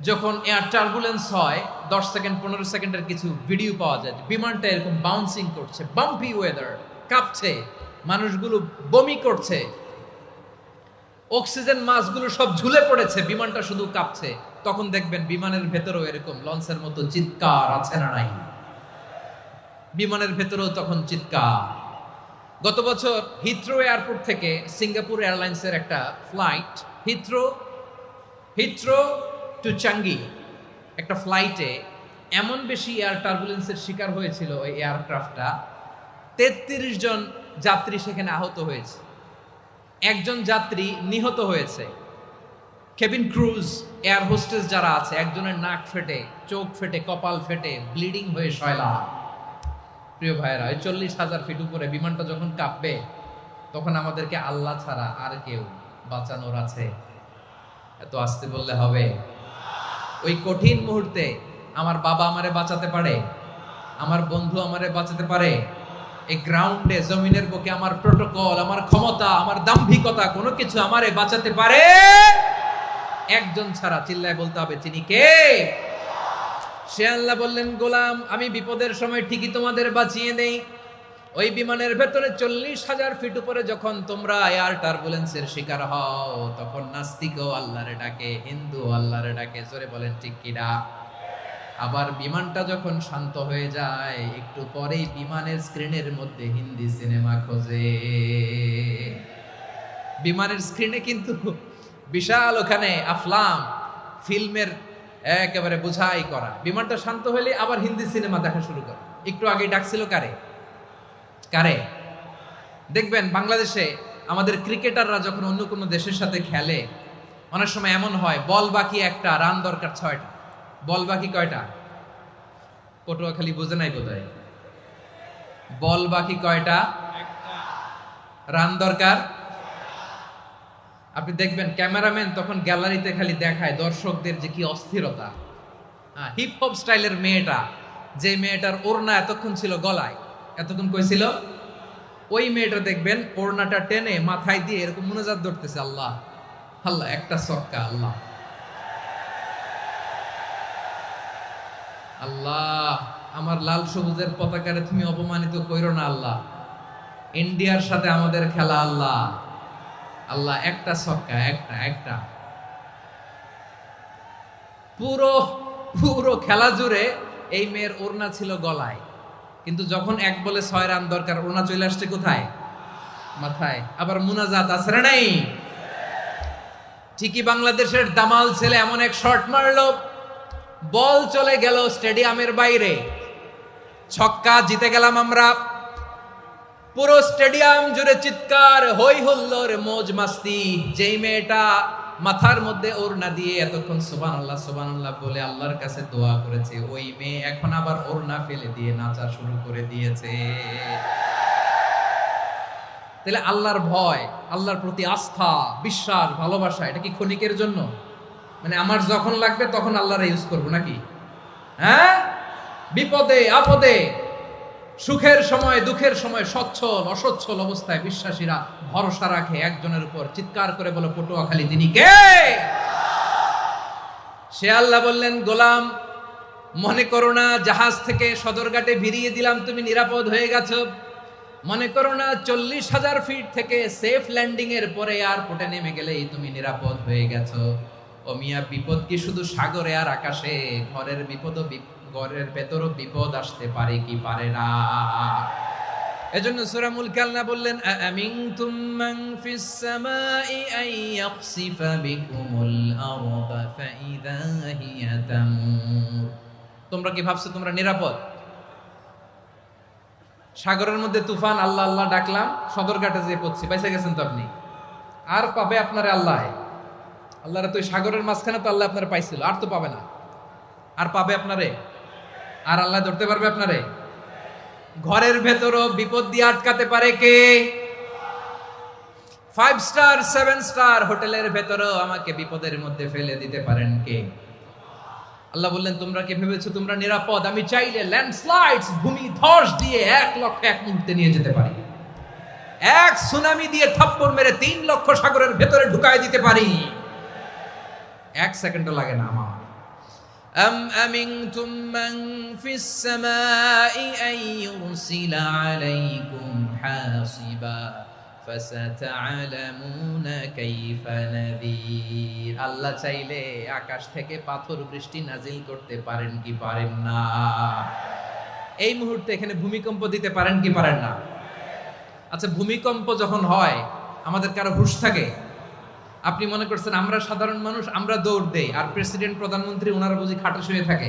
যখন এয়ার টার্বুলেন্স হয় 10 সেকেন্ড 15 সেকেন্ডের কিছু ভিডিও পাওয়া যায়, বিমানটা এরকম বাউন্সিং করছে, বাম্পি ওয়েদার, কাঁপছে, মানুষগুলো বমি করছে, অক্সিজেন মাস্কগুলো সব ঝুলে পড়েছে, বিমানটা শুধু কাঁপছে। তখন দেখবেন বিমানের ভেতরেও এরকম লঞ্চের মতো চিৎকার আছে না নাই? বিমানের ভেতরেও তখন চিৎকার। গত বছর হিথ্রো এয়ারপোর্ট থেকে সিঙ্গাপুর এয়ারলাইন্সের একটা ফ্লাইট হিথ্রো টু চাঙ্গি একটা ফ্লাইটে এমন বেশি এয়ার টার্বুলেন্সের শিকার হয়েছিল ওই এয়ারক্রাফটটা, 33 জন যাত্রী সেখানে আহত হয়েছে, একজন যাত্রী নিহত হয়েছে। কেবিন ক্রুজ, এয়ার হোস্টেস যারা আছে, একজনের নাক ফেটে, চোখ ফেটে, কপাল ফেটে, ব্লিডিং হয়ে শয়লা। প্রিয় ভাইয়েরা, ওই 40,000 ফিট উপরে বিমানটা যখন কাঁপবে, তখন আমাদেরকে আল্লাহ ছাড়া আর কেউ বাঁচানোর আছে? এত আস্তে বললে হবে? ওই কঠিন মুহূর্তে আমার বাবা আমারে বাঁচাতে পারে, আমার বন্ধু আমারে বাঁচাতে পারে। এই গ্রাউন্ডে, জমিনের বুকে আমার প্রোটোকল, আমার ক্ষমতা, আমার দাম্ভিকতা কোনো কিছু আমারে বাঁচাতে পারে? একজন ছাড়া, চিল্লায় বলতে হবে তিনি কে? সে আল্লাহ বললেন, গোলাম আমি বিপদের সময় ঠিকই তোমাদের বাঁচিয়ে নেই। ওই বিমানের ভেতরে 40,000 ফিট উপরে যখন তোমরা এয়ার টার্বুলেন্সের শিকার হও, তখন নাস্তিকও আল্লাহরে ডাকে, হিন্দু আল্লাহরে ডাকে। জোরে বলেন ঠিক কিনা? আবার বিমানটা যখন শান্ত হয়ে যায়, একটু পরেই বিমানের স্ক্রিনের মধ্যে হিন্দি সিনেমা খোঁজে। বিমানের স্ক্রিনে কিন্তু বিশাল ওখানে আফলাম ফিল্মের একেবারে বোঝাই করা। বিমানটা শান্ত হলে আবার হিন্দি সিনেমা দেখা শুরু করে। একটু আগে ডাকছিল কারে? দেখবেন বাংলাদেশে আমাদের ক্রিকেটাররা যখন অন্য কোনো দেশের সাথে খেলে, অনেক সময় এমন হয় বল বাকি একটা, রান দরকার 6টা। বল বাকি কয়টা? পটুয়াখালী বুঝে নাই বোধহয়। বল বাকি কয়টা? রান দরকার। আপনি দেখবেন ক্যামেরাম্যান তখন গ্যালারিতে খালি দেখায় দর্শকদের যে কি অস্থিরতা। হিপ হপ স্টাইলের মেয়েটা, যে মেয়েটার ওড়না এতক্ষণ ছিল গলায়, এতক্ষণ কই ছিল, ওই মেয়েটা দেখবেন ওড়নাটা টেনে মাথায় দিয়ে এরকম মুনাজাত ধরতেছে, আল্লাহ আল্লাহ, একটা সক্কা, আল্লাহ আল্লাহ, আমার লাল সবুজের পতাকারে তুমি অপমানিত কইরো না আল্লাহ, ইন্ডিয়ার সাথে আমাদের খেলা আল্লাহ আল্লাহ, একটা সক্কা, একটা। পুরো খেলা জুড়ে এই মেয়ের ওড়না ছিল গলায়, কিন্তু যখন 1 বলে 6 রান দরকার, ওড়না চলে আসছে কোথায়? মাথায়। আবার মুনাজাত আছে না নাই? ঠিকই বাংলাদেশের দামাল ছেলে এমন এক শট মারলো, বল চলে গেল স্টেডিয়ামের বাইরে, ছক্কা, জিতে গেলাম আমরা। পুরো স্টেডিয়াম জুড়ে চিৎকার, হই হুল্লোড়, মৌজ মাস্তি। যেই মেয়েটা মাথার মধ্যে ওড়না দিয়ে এতক্ষণ সুবহানাল্লাহ সুবহানাল্লাহ বলে আল্লাহর কাছে দোয়া করেছে, ওই মেয়ে এখন আবার ওড়না ফেলে দিয়ে নাচা শুরু করে দিয়েছে। তাহলে আল্লাহর ভয়, আল্লাহর প্রতি আস্থা, বিশ্বাস, ভালোবাসা, এটা কি ক্ষণিকের জন্য? মানে আমার যখন লাগবে তখন আল্লাহর ইউজ করবো নাকি? হ্যাঁ, বিপদে আপদে, সুখের সময় দুঃখের সময়, সচ্ছল অসচ্ছল অবস্থায় বিশ্বাসীরা ভরসা রাখে একজনের উপর। চিৎকার করে বলো, পটুয়াখালী তিনি কে? সে আল্লাহ বললেন, গোলাম মনে করো না জাহাজ থেকে সদরঘাটে ভিড়িয়ে দিলাম তুমি নিরাপদ হয়ে গেছো। মনে করো না 40,000 ফিট থেকে সেফ ল্যান্ডিং এর পরে এয়ারপোর্টে নেমে গেলেই তুমি নিরাপদ হয়ে গেছো। ও মিয়া, বিপদ কি শুধু সাগরে আর আকাশে? ঘরের বিপদও, ঘরের ভেতরও বিপদ আসতে পারে কি পারে না? এজন্য সূরা মুলক আল্লাহ বললেন, আমিনতুম মান ফিস সামাই আন ইয়াখসিফা বিকুমুল আরদা ফাইদা হিয়া তামুর। তোমরা কি ভাবছো তোমরা নিরাপদ? সাগরের মধ্যে তুফান, আল্লাহ আল্লাহ ডাকলাম, সদরঘাটে যেয়ে পড়ছি, বাইসে গেছেন তো আপনি। আর পাবে আপনারে আল্লাহ? আল্লাহরে তো সাগরের মাঝখানে তো আল্লাহ আপনারে পাইছিল, আর তো পাবে না। আর পাবে আপনারে? আর আল্লাহ ধরতে পারবে আপনারে? ঘরের ভেতরও বিপদ দিয়ে আটকাতে পারে কে? 5 স্টার 7 স্টার হোটেলের ভেতরও আমাকে বিপদের মধ্যে ফেলে দিতে পারেন কে? আল্লাহ বললেন, তোমরা কি ভেবেছো তোমরা নিরাপদ? আমি চাইলে ল্যান্ডস্লাইডস, ভূমি ধস দিয়ে 1,00,000 এক মুহূর্তে নিয়ে যেতে পারি। এক সুনামি দিয়ে থাপ্পড় মেরে 3,00,000 সাগরের ভেতরে ঢুকায় দিতে পারি। 1 সেকেন্ডও লাগে না আমার। আম আমিনতুম মান ফিস সামাই আন ইউরসিলা আলাইকুম হাসিবা ফাসাতা'লামুনা কাইফা নাযীর। আল্লাহ চাইলে আকাশ থেকে পাথর বৃষ্টি নাজিল করতে পারেন কি পারেন না? এই মুহূর্তে এখানে ভূমিকম্প দিতে পারেন কি পারেন না? আচ্ছা, ভূমিকম্প যখন হয় আমাদের কারো হুঁশ থাকে? আপনি মনে করছেন আমরা সাধারণ মানুষ, আমরা দৌড় দেই, আর প্রেসিডেন্ট প্রধানমন্ত্রী ওনারা বুঝি খাটে শুয়ে থাকে?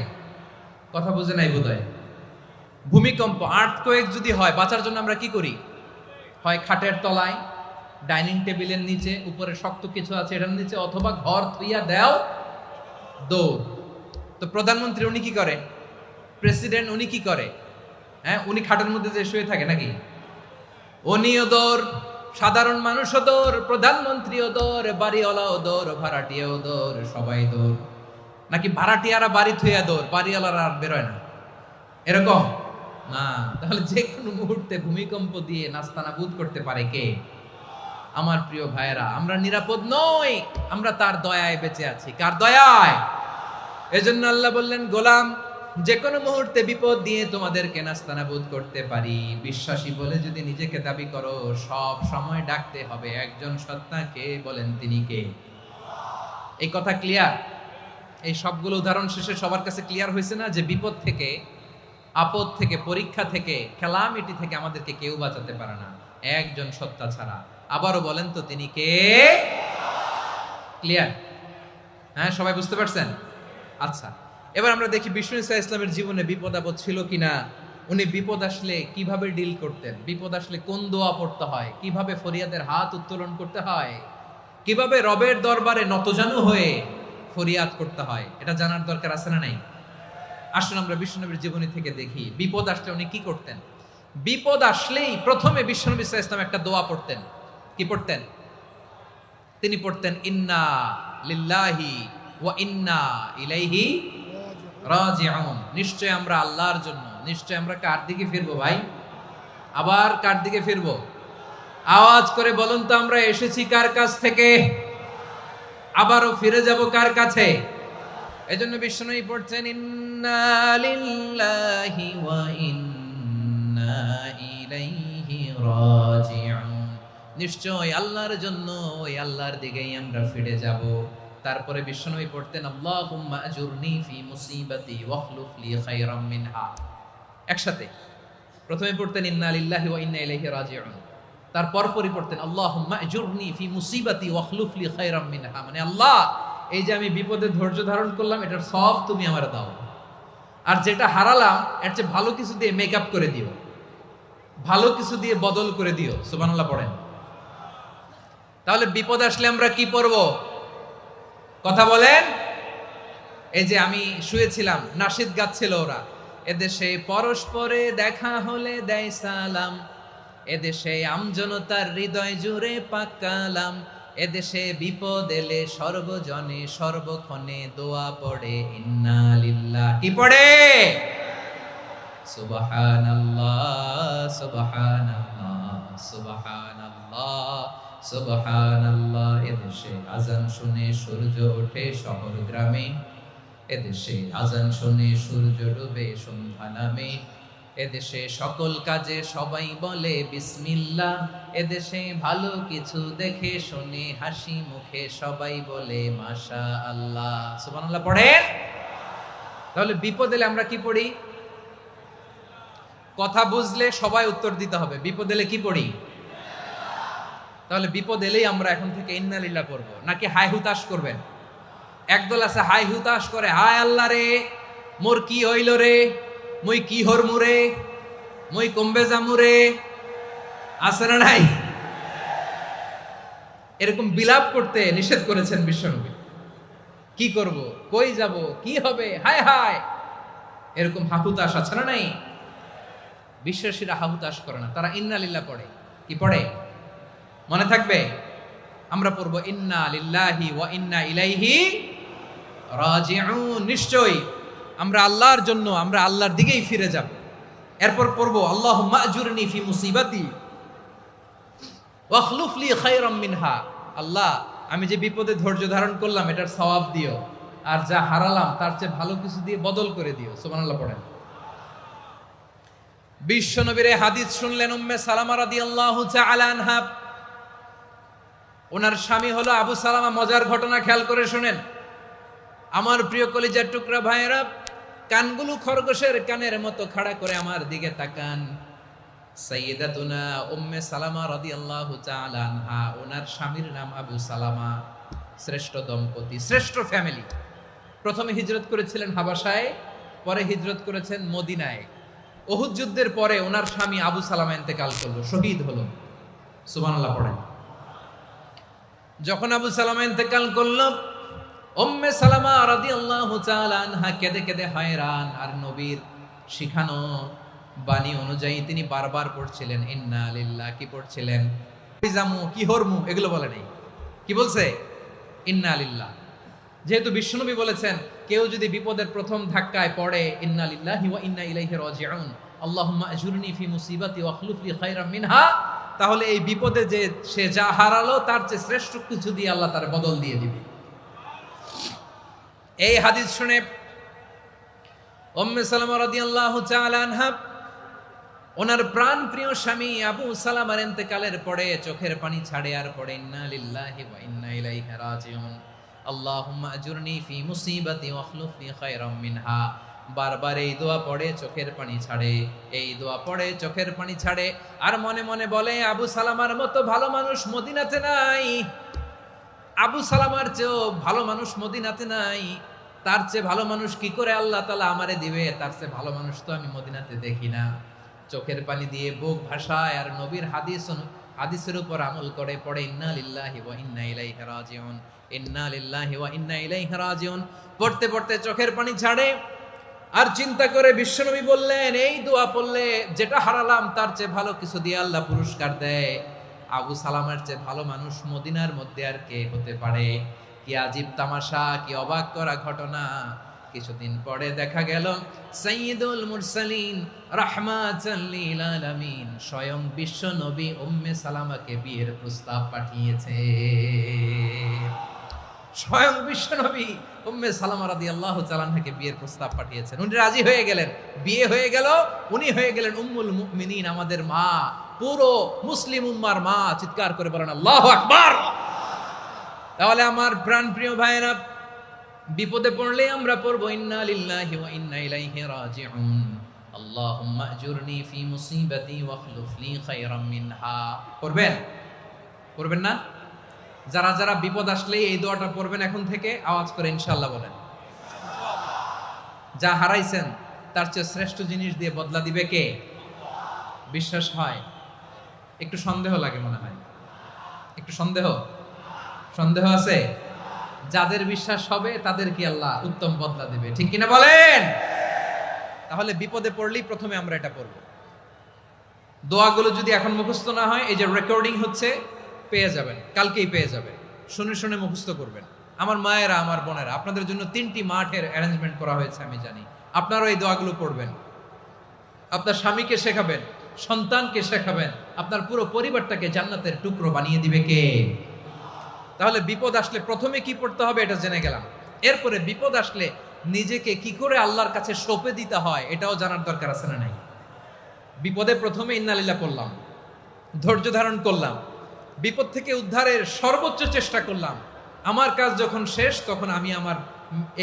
কথা বুঝে নাই বোধহয়। ভূমিকম্প, আর্থকোয়েক যদি হয়, বাঁচার জন্য আমরা কি করি? হয় খাটের তলায়, ডাইনিং টেবিলের নিচে, উপরে শক্ত কিছু আছে এটার নিচে, অথবা ঘর থুইয়া দেও দৌড়। তো প্রধানমন্ত্রী উনি কি করে? প্রেসিডেন্ট উনি কি করে? হ্যাঁ, উনি খাটের মধ্যে যে শুয়ে থাকে নাকি? উনিও দৌড়, সাধারণ মানুষও দৌড়, প্রধানমন্ত্রীও দৌড়, বাড়িওয়ালাও দৌড়, ভাড়াটিয়াও দৌড়, সবাই দৌড়। নাকি ভাড়াটিয়ারা বাড়ি থুইয়া দৌড়, বাড়িওয়ালারা আর বেরোয় না? এরকম না। তাহলে যে কোনো মুহূর্তে ভূমিকম্প দিয়ে নাস্তানাবুদ করতে পারে কে? আমার প্রিয় ভাইয়েরা, আমরা নিরাপদ নই, আমরা তার দয়ায় বেঁচে আছি। কার দয়ায়? এজন্য আল্লাহ বললেন, গোলাম, যে কোনো মুহূর্তে বিপদ দিয়ে তোমাদেরকে নাস্তানাবুদ করতে পারি। বিশ্বাসী বলে যদি নিজেকে দাবি করো, সব সময় ডাকতে হবে একজন সত্তাকে। বলেন তিনি কে? এই কথা ক্লিয়ার? এই সবগুলো উদাহরণ শেষে সবার কাছে ক্লিয়ার হয়েছে না যে বিপদ থেকে, আপদ থেকে, পরীক্ষা থেকে, ক্যালামিটি থেকে আমাদেরকে কেউ বাঁচাতে পারে না একজন সত্তা ছাড়া। আবারও বলেন তো তিনি কে? ক্লিয়ার? হ্যাঁ, সবাই বুঝতে পারছেন? আচ্ছা, এবার আমরা দেখি বিষ্ণু ঈসা ইসলামের জীবনে বিপদ আপদ ছিল কিনা। উনি বিপদ আসলে কিভাবে ডিল করতেন, বিপদ আসলে কোন দোয়া পড়তে হয়, কিভাবে ফরিয়াদের হাত উত্তোলন করতে হয়, কিভাবে রবের দরবারে নতজানু হয়ে ফরিয়াদ করতে হয়, এটা জানার দরকার আছে না নাই? আসুন আমরা বিষ্ণুনবীর জীবনী থেকে দেখি বিপদ আসলে উনি কি করতেন। বিপদ আসলেই প্রথমে বিষ্ণু ঈসা ইসলাম একটা দোয়া পড়তেন। কি পড়তেন? তিনি পড়তেন, ইন্না লিল্লাহি ওয়া ইন্না ইলাইহি রাজিউন। নিশ্চয় আমরা আল্লাহর জন্য, নিশ্চয় আমরা কার দিকে ফিরবো ভাই? আবার কার দিকে ফিরবো? আওয়াজ করে বলুন তো, আমরা এসেছি কার কাছ থেকে, আবারও ফিরে যাব কার কাছে? এজন্য বিষ্ণুই পড়ছেন, ইন্না লিল্লাহি ওয়া ইন্না ইলাইহি রাজিউন। নিশ্চয় আল্লাহর জন্য, ওই আল্লাহর দিকেই আমরা ফিরে যাব। তারপরে বিষ্ণুই পড়তেন, আল্লাহুম্মা আজুরনি ফি মুসিবাতি ওয়াখলুফ লি খায়রাম মিনহা। একসাথে প্রথমে পড়তেন ইন্না লিল্লাহি ওয়া ইন্না ইলাইহি রাজিউন, তারপর পরই পড়তেন আল্লাহুম্মা আজুরনি ফি মুসিবাতি ওয়াখলুফ লি খায়রাম মিনহা। মানে আল্লাহ, এই যে আমি বিপদে ধৈর্য ধারণ করলাম, এটার সব তুমি আমার দাও, আর যেটা হারালাম এর চেয়ে ভালো কিছু দিয়ে মেকআপ করে দিও, ভালো কিছু দিয়ে বদল করে দিও। সুবহানাল্লাহ পড়েন। তাহলে বিপদ আসলে আমরা কি পড়ব? কথা বলেন। এই যে আমি শুয়েছিলাম, নাশিদ গাচ্ছিল ওরা, এদেশে পরস্পরে দেখা হলে দেয় সালাম, এদেশে আমজনতার হৃদয় জুড়ে পাকালাম, এদেশে বিপদ এলে সর্বজনে সর্বক্ষণে দোয়া পড়ে ইন্না লিল্লাহ। কি পড়ে? সুবহানাল্লাহ সুবহানাল্লাহ সুবহানাল্লাহ সুবহানাল্লাহ। এদেশে আজান শুনে সূর্য ওঠে শহর গ্রামে, এদেশে আজান শুনে সূর্য ডুবে সন্ধ্যা নামে, এদেশে সকল কাজে সবাই বলে বিসমিল্লাহ, এদেশে ভালো কিছু দেখে শুনে হাসি মুখে সবাই বলে মাশাআল্লাহ। সুবহানাল্লাহ পড়েন। তাহলে বিপদ এলে আমরা কি পড়ি? কথা বুঝলে সবাই উত্তর দিতে হবে। বিপদ এলে কি পড়ি? তাহলে বিপদ এলেই আমরা এখন থেকে ইন্না লিল্লাহ পড়বো, নাকি হাই হুতাশ করবেন? একদল আছে হাই হুতাশ করে, হায় আল্লাহ রে, মোর কি হইল রে, মুই কি হরমু রে, মুই কমবে জামু রে। আছে না নাই? এরকম বিলাপ করতে নিষেধ করেছেন বিশ্বনবী। কি করব, কই যাব, কি হবে, হায় হায়, এরকম হাহুতাশ আছে না নাই? বিশ্বাসীরা হাহুতাশ করে না, তারা ইন্না লিল্লাহ পড়ে। কি পড়ে? মনে থাকবে? আমরা পড়বো ইন্না লিল্লাহি ওয়া ইন্না ইলাইহি রাজিউন, নিশ্চয়ই আমরা আল্লাহর জন্য, আমরা আল্লাহর দিকেই ফিরে যাব। এরপর পড়বো আল্লাহুম্মা আজুরনি ফি মুসিবাতি ওয়াখলুফ লি খায়রাম মিনহা। আল্লাহ, আমি যে বিপদে ধৈর্য ধারণ করলাম এটার সওয়াব দিও, আর যা হারালাম তার চেয়ে ভালো কিছু দিয়ে বদল করে দিও। সুবহানাল্লাহ পড়েন। বিশ্ব নবীর হাদিস শুনলেন উম্মে সালামা রাদিয়াল্লাহু তাআলা আনহা। ওনার স্বামী হলো আবু সালামা। মজার ঘটনা খেয়াল করে শুনেন আমার প্রিয় কলিজার টুকরা ভাইয়েরা। কানগুলো খরগোশের কানের মতো খাড়া করে আমার দিকে তাকান। সাইয়্যিদাতুনা উম্মে সালামা রাদিয়াল্লাহু তাআলা আনহা, ওনার স্বামীর নাম আবু সালামা। শ্রেষ্ঠ দম্পতি, শ্রেষ্ঠ ফ্যামিলি। প্রথমে হিজরত করেছিলেন হাবাসায়, পরে হিজরত করেছেন মদিনায়। উহুদ যুদ্ধের পরে ওনার স্বামী আবু সালামা ইন্তেকাল করলো, শহীদ হলো। সুবহানাল্লাহ পড়েন। যখন আবু সালামা ইন্তেকাল করলো, উম্মে সালামা রাদিয়াল্লাহু তাআলা আনহা কেঁদে কেঁদে হয়রান। আর নবীর শিখানো বাণী অনুযায়ী তিনি বারবার পড়ছিলেন ইন্না লিল্লাহ। কি পড়ছিলেন? জামু কি হরমু এগুলো বলে নাই, কি বলছে? ইন্না লিল্লাহ। যেহেতু বিশ্বনবী বলেছেন কেউ যদি বিপদের প্রথম ধাক্কায় পড়ে ইন্না লিল্লাহি ওয়া ইন্না ইলাইহি রাজিউন, আল্লাহুম্মা আজুরনি ফি মুসিবাতি ওয়াখলুফ লি খায়রাম মিনহা, তাহলে এই বিপদে যে সে যা হারালো তার চেয়ে শ্রেষ্ঠ কিছু দিয়ে আল্লাহ তার বদল দিয়ে দিবে। এই হাদিস শুনে উম্মে সালামা রাদিয়াল্লাহু তাআলা আনহা ওনার প্রাণ প্রিয় স্বামী আবু সালামার ইন্তেকালের পরে চোখের পানি ছাড়ে আর পড়ে ইন্না লিল্লাহি ওয়া ইন্না ইলাইহি রাজিউন, আল্লাহুম্মা আজুরনি ফি মুসিবাতি ওয়াখলুফ লি খায়রাম মিনহা। বারবার এই দোয়া পড়ে চোখের পানি ছাড়ে, এই দোয়া পড়ে চোখের পানি ছাড়ে। আর মনে মনে বলে আবু সালামার মতো ভালো মানুষ মদিনাতে নাই, আবু সালামার চেয়েও ভালো মানুষ মদিনাতে নাই। তার চেয়ে ভালো মানুষ কি করে আল্লাহ তাআলা আমারে দিবে? তার চেয়ে ভালো মানুষ তো আমি মদিনাতে দেখি না। চোখের পানি দিয়ে বুক ভাসায় আর নবীর হাদিসের উপর আমল করে পড়ে ইন্না লিল্লাহি ওয়া ইন্না ইলাইহি রাজিউন, ইন্না লিল্লাহি ওয়া ইন্না ইলাইহি রাজিউন। পড়তে পড়তে চোখের পানি ছাড়ে আর চিন্তা করে বিশ্বনবী বললেন এই দোয়া পড়লে যেটা হারালাম তার চেয়ে ভালো কিছু দিয়ে আল্লাহ পুরস্কার দেয়। আবু সালামার চেয়ে ভালো মানুষ মদিনার মধ্যে আর কে হতে পারে? কি আজীব তামাশা, কি অবাক করা ঘটনা। কিছুদিন পরে দেখা গেল সাইয়্যিদুল মুরসালিন রাহমাতাল লিল আলামিন স্বয়ং বিশ্ব নবী উম্মে সালামাকে বিয়ের প্রস্তাব পাঠিয়েছে। স্বয়ং বিশ্ব নবী উম্মে সালামা রাদিয়াল্লাহু তাআলা আনহাকে বিয়ের প্রস্তাব পাঠিয়েছেন। উনি রাজি হয়ে গেলেন, বিয়ে হয়ে গেল। উনি হয়ে গেলেন উম্মুল মুমিনিন, আমাদের মা, পুরো মুসলিম উম্মার মা। চিৎকার করে বলেন আল্লাহু আকবার। তাহলে আমার প্রাণ প্রিয় ভাইরা, বিপদে পড়লে আমরা পড়বো ইন্না লিল্লাহি ওয়া ইন্না ইলাইহি রাজিউন, আল্লাহুম্মা আজুরনি ফি মুসিবাতি ওয়াখলুফ লি খায়রাম মিনহা। পড়বেন? পড়বেন না? যারা যারা বিপদ আসলেই এই দোয়াটা পড়বেন এখন থেকে আওয়াজ করে ইনশাআল্লাহ বলেন। যা হারাইছেন তার চেয়ে শ্রেষ্ঠ জিনিস দিয়ে বদলা দিবে কে? বিশ্বাস হয়? একটু সন্দেহ লাগে মনে হয়, একটু সন্দেহ আছে? যাদের বিশ্বাস হবে তাদেরকে আল্লাহ উত্তম বদলা দিবে, ঠিক কিনা বলেন? তাহলে বিপদে পড়লেই প্রথমে আমরা এটা পড়ব। দোয়াগুলো যদি এখন মুখস্থ না হয়, এই যে রেকর্ডিং হচ্ছে পেয়ে যাবেন, কালকেই পেয়ে যাবেন। শুনে শুনে মুখস্থ করবেন। আমার মায়েরা, আমার বোনেরা, আপনাদের জন্য 3টি মাঠের অ্যারেঞ্জমেন্ট করা হয়েছে, আমি জানি। আপনারাও এই দোয়াগুলো পড়বেন, আপনার স্বামীকে শেখাবেন, সন্তানকে শেখাবেন, আপনার পুরো পরিবারটাকে জান্নাতের টুকরো বানিয়ে দিবে কে? তাহলে বিপদ আসলে প্রথমে কি পড়তে হবে এটা জেনে গেলাম। এরপরে বিপদ আসলে নিজেকে কি করে আল্লাহর কাছে সঁপে দিতে হয় এটাও জানার দরকার আছে না নাই? বিপদে প্রথমে ইন্না লিল্লাহ করলাম, ধৈর্য ধারণ করলাম, বিপদ থেকে উদ্ধারের সর্বোচ্চ চেষ্টা করলাম। আমার কাজ যখন শেষ তখন আমি আমার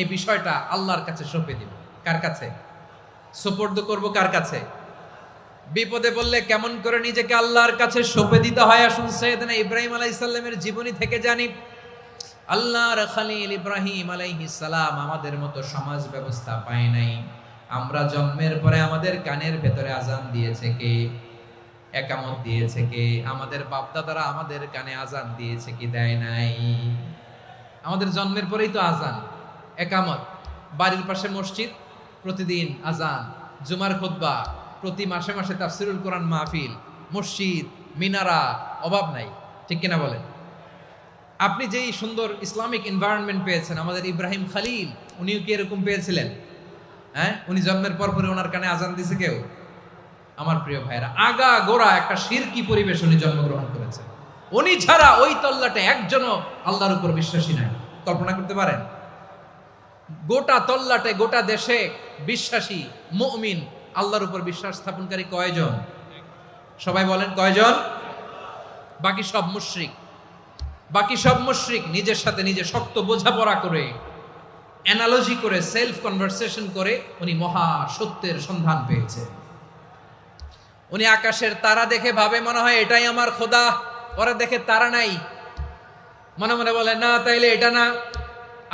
এই বিষয়টা আল্লাহর কাছে সঁপে দিব। কার কাছে সুপর্দ করব? কার কাছে? বিপদে বললে কেমন করে নিজেকে আল্লাহর কাছে সঁপে দিতে হয় আসুন সাইয়েদনা ইব্রাহিম আলাইহিস সালামের জীবনী থেকে জানি। আল্লাহর খলিল ইব্রাহিম আলাইহিস সালাম আমাদের মতো সমাজ ব্যবস্থা পায় নাই। আমরা জন্মের পরে আমাদের কানের ভেতরে আজান দিয়েছে কে? একামত দিয়েছে কে? আমাদের বাপদাদারা আমাদের কানে আজান দিয়েছে কি? দেয় নাই। আমাদের জন্মের পরেই তো আজান, একামত, বাড়ির পাশে মসজিদ, প্রতিদিন আজান, জুমার খুতবা, প্রতি মাসে মাসে তাফসিরুল কোরআন মাহফিল, মসজিদ, মিনারা, অভাব নাই, ঠিক কিনা বলেন? আপনি যেই সুন্দর ইসলামিক এনভায়রনমেন্ট পেয়েছেন, আমাদের ইব্রাহিম খালিল উনিও কি এরকম পেয়েছিলেন? হ্যাঁ, উনি জন্মের পর পরে ওনার কানে আজান দিছে কেউ? আমার প্রিয় ভাইরা, আগা গোড়া একটা শিরকি পরিবেশ উনি জন্মগ্রহণ করেছেন। উনি ছাড়া ওই তল্লাটে একজনও আল্লাহর উপর বিশ্বাসী নাই। কল্পনা করতে পারেন? গোটা তল্লাটে গোটা দেশে বিশ্বাসী মুমিন আল্লাহর উপর বিশ্বাস স্থাপনকারী কয়জন? সবাই বলেন কয়জন? বাকি সব মুশরিক। বাকি সব মুশরিক নিজের সাথে নিজে শক্ত বোঝাপড়া করে, অ্যানালজি করে, সেলফ কনভারসেশন করে উনি মহা সত্যের সন্ধান পেয়েছে। উনি আকাশের তারা দেখে ভাবে মনে হয় এটাই আমার খোদা। ওরা দেখে তারা নাই, মনে মনে বলে না তাইলে এটা না।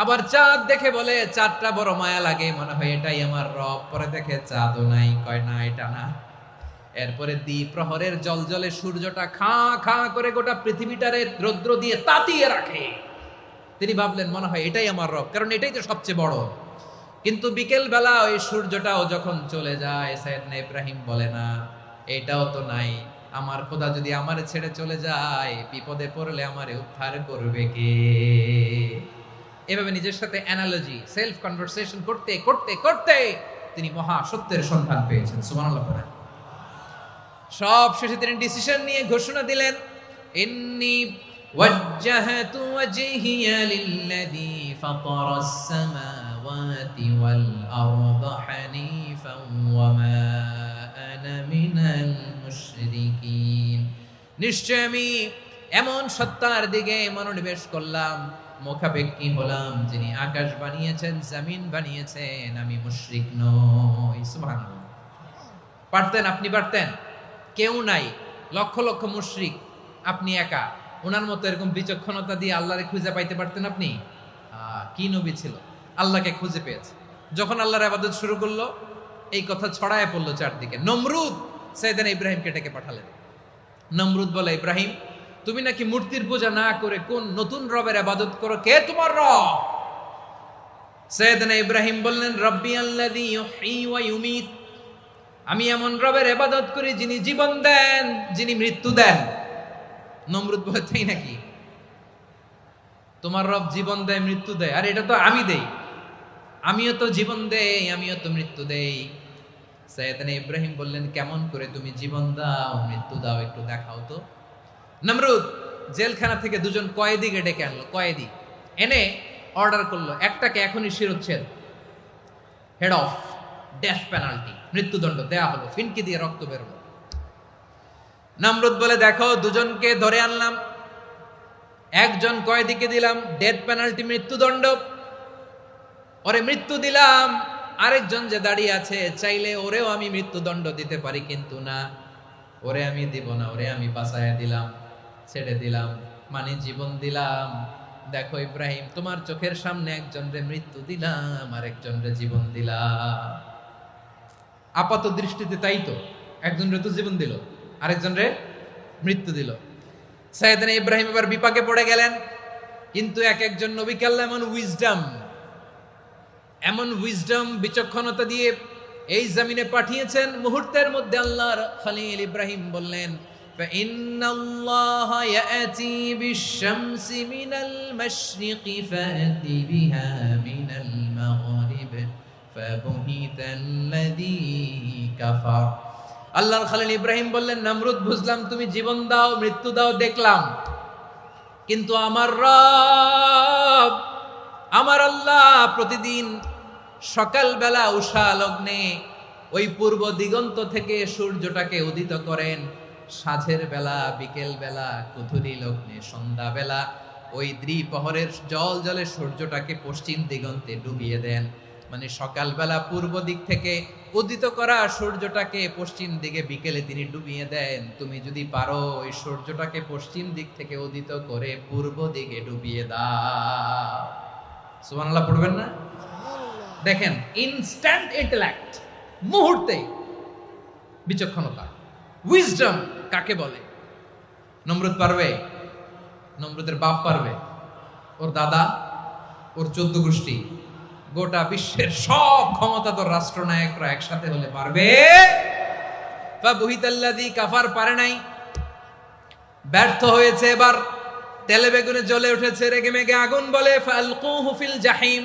আবার চাঁদ দেখে বলে চাঁদটা বড় মায়া লাগে, মনে হয় এটাই আমার রব। পরে দেখে চাঁদও নাই, কয় না এটা না। এরপরে দ্বীপ প্রহরের জলজলে সূর্যটা খাঁ খাঁ করে গোটা পৃথিবীটারে রৌদ্র দিয়ে তাতিয়ে রাখে। তিনি ভাবলেন মনে হয় এটাই আমার রব, কারণ এটাই তো সবচেয়ে বড়। কিন্তু বিকেল বেলা ওই সূর্যটাও যখন চলে যায়, সাইয়েদনা ইব্রাহিম বলে না এটাও তো নাই। আমার খোদা যদি আমারে ছেড়ে চলে যায়, বিপদে পড়লে আমারে উদ্ধার করবে কে? এভাবে নিজের সাথে অ্যানালজি, সেলফ কনভারসেশন করতে করতে করতে তিনি মহা সত্যের সন্ধান পেয়েছেন। সুবহানাল্লাহ পড়েন। সব শেষে তিনি ডিসিশন নিয়ে ঘোষণা দিলেন, ইন্নী ওয়াজ্জাহাতু ওয়াজহিয়া লিল্লাযী ফাতারাস সামাওয়াতি ওয়াল আরদা হানিফান ওয়া মা আনা মিনাল মুশরিকিন। নিশ্চয় আমি এমন সত্তার দিকে মনোনিবেশ করলাম, মুখাপেক্ষী হলাম, যিনি আকাশ বানিয়েছেন, জমিন বানিয়েছেন, আমি মুশরিক নই। সুবহানাল্লাহ। পারতেন? আপনি পারতেন? কেউ নাই, লক্ষ লক্ষ মুশরিক, আপনি একা। ওনার মতো এরকম বিচক্ষণতা দিয়ে আল্লাহরে খুঁজে পাইতে পারতেন আপনি? কি নবী ছিল, আল্লাহকে খুঁজে পেয়েছে। যখন আল্লাহর ইবাদত শুরু করলো, এই কথা ছড়ায় পড়লো চারদিকে। নমরুদ সাইয়েদনা ইব্রাহিমকে ডেকে পাঠালেন। নমরুদ বলে, ইব্রাহিম তুমি নাকি মূর্তির পূজা না করে কোন নতুন রবের ইবাদত করো, কে তোমার রব? সাইয়েদনা ইব্রাহিম বললেন, রব্বি আল্লাযী ইউহয়ী ওয়া ইউমীত। আমি এমন রবের ইবাদত করি যিনি জীবন দেন, যিনি মৃত্যু দেন। নমরুদ বলে, তাই নাকি? তোমার রব জীবন দেয়, মৃত্যু দেয়? আর এটা তো আমি দেই, আমিও তো জীবন দেই, আমিও তো মৃত্যু দেই। সাইয়েদনা ইব্রাহিম বললেন, কেমন করে তুমি জীবন দাও, মৃত্যু দাও, একটু দেখাও তো। নমরুদ জেলখানা থেকে দুজন কয়েদিকে ডেকে আনলো। কয়েদি এনে অর্ডার করলো, একটাকে এখনই শিরোচ্ছেদ, হেড অফ, ডেথ পেনাল্টি, মৃত্যুদণ্ড দেয়া হলো। ফিনকি দিয়ে রক্ত বেরোলো। নমরুদ বলে, দেখো দুজনকে ধরে আনলাম, একজন কয়েদিকে দিলাম ডেথ পেনাল্টি, মৃত্যুদণ্ড, ওরে মৃত্যু দিলাম। আরেকজন যে দাঁড়িয়ে আছে, চাইলে ওরেও আমি মৃত্যুদণ্ড দিতে পারি, কিন্তু না, ওরে আমি দিব না, ওরে আমি বাঁচাইয়া দিলাম, ছেড়ে দিলাম, মানে জীবন দিলাম। দেখো ইব্রাহিম, তোমার চোখের সামনে একজনরে মৃত্যু দিলাম, আরেকজনরে জীবন দিলাম। আপাত দৃষ্টিতে তাই তো, একজনরে তো জীবন দিল, আরেকজনরে মৃত্যু দিল। সাইয়েদনা ইব্রাহিম এবার বিপাকে পড়ে গেলেন। কিন্তু এক একজন নবীকে আল্লাহ এমন উইজডম বিচক্ষণতা দিয়ে এই জমিনে পাঠিয়েছেন। মুহূর্তের মধ্যে আল্লাহর খলিল ইব্রাহিম বললেন, ফাইন্নাল্লাহা ইয়াতি বিশ-শামসি মিনাল মাশরিকি ফাতি বিহা মিনাল মাগরিব ফাবুহিতাল্লাযী কাফার। আল্লাহর খলিল ইব্রাহিম বললেন, নমরুদ বুঝলাম তুমি জীবন দাও, মৃত্যু দাও, দেখলাম, কিন্তু আমার রব, আমার আল্লাহ প্রতিদিন সকালবেলা উষা লগ্নে ওই পূর্ব দিগন্ত থেকে সূর্যটাকে উদিত করেন, সাঁঝের বেলা, বিকেল বেলা, কুথুরি লগ্নে, সন্ধ্যা বেলা ওই দ্বিপ্রহরের জল জলে সূর্যটাকে পশ্চিম দিগন্তে ডুবিয়ে দেন। মানে সকালবেলা পূর্ব দিক থেকে উদিত করা সূর্যটাকে পশ্চিম দিকে বিকেলে তিনি ডুবিয়ে দেন। তুমি যদি পারো ওই সূর্যটাকে পশ্চিম দিক থেকে উদিত করে পূর্ব দিকে ডুবিয়ে দাও। সুবহানাল্লাহ পড়বেন না? দেখেন, ইনস্ট্যান্ট ইন্টেলেক্ট, মুহূর্তে বিচক্ষণতা, উইজডম কাকে বলে? নমরুদ পারবে? নমরুদের বাপ পারবে? ওর দাদা, ওর 14 গোষ্ঠী, গোটা বিশ্বের সব ক্ষমতাধর রাষ্ট্রনায়করা একসাথে হলে পারবে? ফাবুহিতাল্লাযী কাফার পারে নাই, ব্যর্থ হয়েছে। এবার তেলে বেগুনে জ্বলে উঠেছে, রেগে মেগে আগুন বলে ফালকুহু ফিল জাহিম,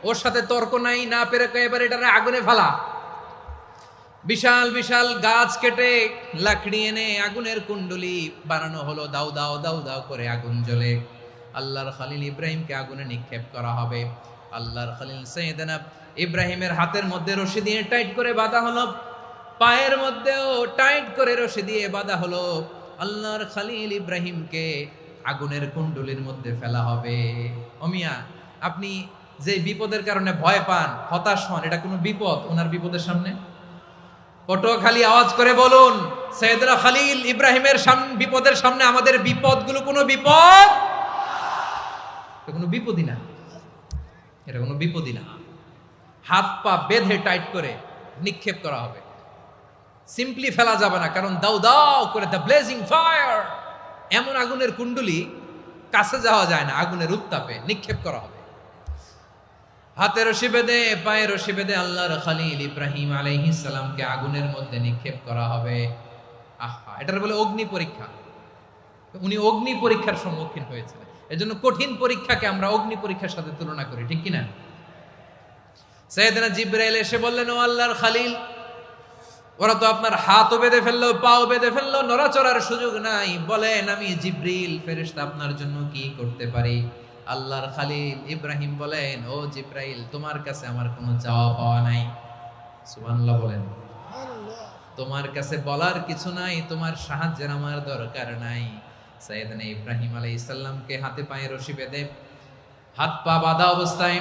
ওর সাথে তর্ক নাই, না পেরে এবার এটারে আগুনে ফেলা। বিশাল বিশাল গাছ কেটে লাকড়ি এনে আগুনের কুণ্ডলি বানানো হলো, দাও দাও দাও দাও করে আগুন জ্বলে। আল্লাহর খলিল ইব্রাহিমকে আগুনে নিক্ষেপ করা হবে। আল্লাহর খলিল সাইয়েদনা ইব্রাহিমের হাতের মধ্যে রশি দিয়ে টাইট করে বাঁধা হলো, পায়ের মধ্যেও টাইট করে রশি দিয়ে বাঁধা হলো। আল্লাহর খলিল ইব্রাহিমকে আগুনের কুণ্ডলির মধ্যে ফেলা হবে। ওমিয়া, আপনি যে বিপদের কারণে ভয় পান, হতাশ হন, এটা কোনো বিপদ ওনার বিপদের সামনে? পটুয়াখালী আওয়াজ করে বলুন, সাইয়েদনা খলিল ইব্রাহিমের বিপদের সামনে আমাদের বিপদগুলো কোনো বিপদ? এটা কোনো বিপদই না, এটা কোনো বিপদই না। হাত পা বেঁধে টাইট করে নিক্ষেপ করা হবে, সিম্পলি ফেলা যাবে না, কারণ দাও দাও করে দ্য ব্লেজিং ফায়ার, এমন আগুনের কুণ্ডলি কাছে যাওয়া যায় না, আগুনের উত্তাপে নিক্ষেপ করা হবে। হাতে রশি বেঁধে পায়ে রশি বেঁধে আল্লাহর খলিল ইব্রাহিম আলাইহিস সালামকে আগুনের মধ্যে নিক্ষেপ করা হবে। আহা, এটার বলে অগ্নি পরীক্ষা। উনি অগ্নি পরীক্ষার সম্মুখীন হয়েছিলেন, এজন্য কঠিন পরীক্ষাকে আমরা অগ্নি পরীক্ষার সাথে তুলনা করি, ঠিক কিনা? সাইয়েদনা জিবরাইল এসে বললেন, ও আল্লাহর খলিল, ওরা তো আপনার হাতও বেঁধে ফেললো, পাও বেঁধে ফেললো, নড়াচড়ার সুযোগ নাই, বলেন আমি জিবরিল ফেরেশতা আপনার জন্য কি করতে পারি? আল্লাহর খলিল ইব্রাহিম বলেন, ও জিবরাইল, তোমার কাছে আমার কোনো চাওয়া পাওয়া নাই। সুবহানাল্লাহ বলেন। তোমার কাছে বলার কিছু নাই, তোমার সাহায্যের আমার দরকার নাই। সাইয়েদনা ইব্রাহিম আলাইহিস সালামকে হাতে পায়ে রশি বেঁধে হাত পা বাঁধা অবস্থায়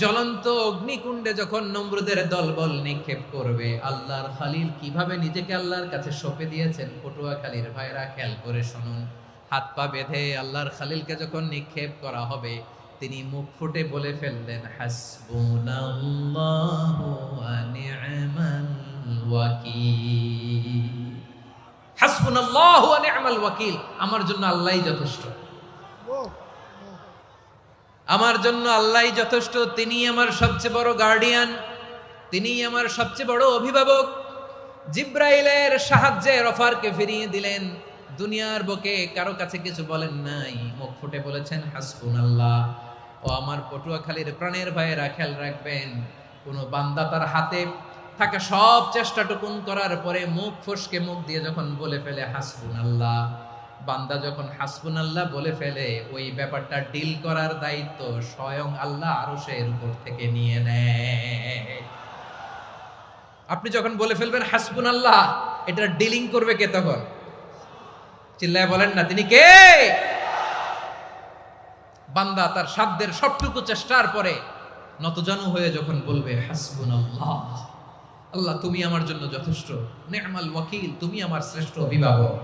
জ্বলন্ত অগ্নিকুণ্ডে যখন নমরুদের দলবল নিক্ষেপ করবে, আল্লাহর খলিল কিভাবে নিজেকে আল্লাহর কাছে সঁপে দিয়েছেন, পটুয়াখালীর ভাইরা খেয়াল করে শুনুন। হাত পা বেঁধে আল্লাহর খলিলকে যখন নিক্ষেপ করা হবে, তিনি মুখ ফুটে বলে ফেললেন, হাসবুনাল্লাহু ওয়া নি'মাল ওয়াকিল। হাসবুনাল্লাহু ওয়া নি'মাল ওয়াকিল, আমার জন্য আল্লাহই যথেষ্ট, আমার জন্য আল্লাহই যথেষ্ট। তিনি আমার সবচেয়ে বড় গার্ডিয়ান, তিনি আমার সবচেয়ে বড় অভিভাবক। জিব্রাইলের সাহায্যে অফারকে ফিরিয়ে দিলেন, দুনিয়ার বুকে কারো কাছে কিছু বলেন নাই, মুখ ফুটে বলেছেন হাসবুনাল্লাহ। ও আমার পটুয়াখালীর প্রাণের ভাইয়েরা, খেয়াল রাখবেন, কোন বান্দা তার হাতে থাকা সব চেষ্টাটুকুন করার পরে মুখ ফসকে মুখ দিয়ে যখন বলে ফেলে হাসবুনাল্লাহ, বান্দা যখন হাসবুনাল্লাহ বলে ফেলে, ওই ব্যাপারটা ডিল করার দায়িত্ব স্বয়ং আল্লাহ আরশের উপর থেকে নিয়ে নেয়। আপনি যখন বলে ফেলবেন হাসবুনাল্লাহ, এটা ডিলিং করবে কে তখন? চিল্লায় বলেন না, তিনি কে? বান্দা তার সাধ্যের সবটুকু চেষ্টার পরে নতজানু হয়ে যখন বলবে হাসবুনাল্লাহ, আল্লাহ তুমি আমার জন্য যথেষ্ট, নি'মাল ওয়াকিল, তুমি আমার শ্রেষ্ঠ অভিভাবক,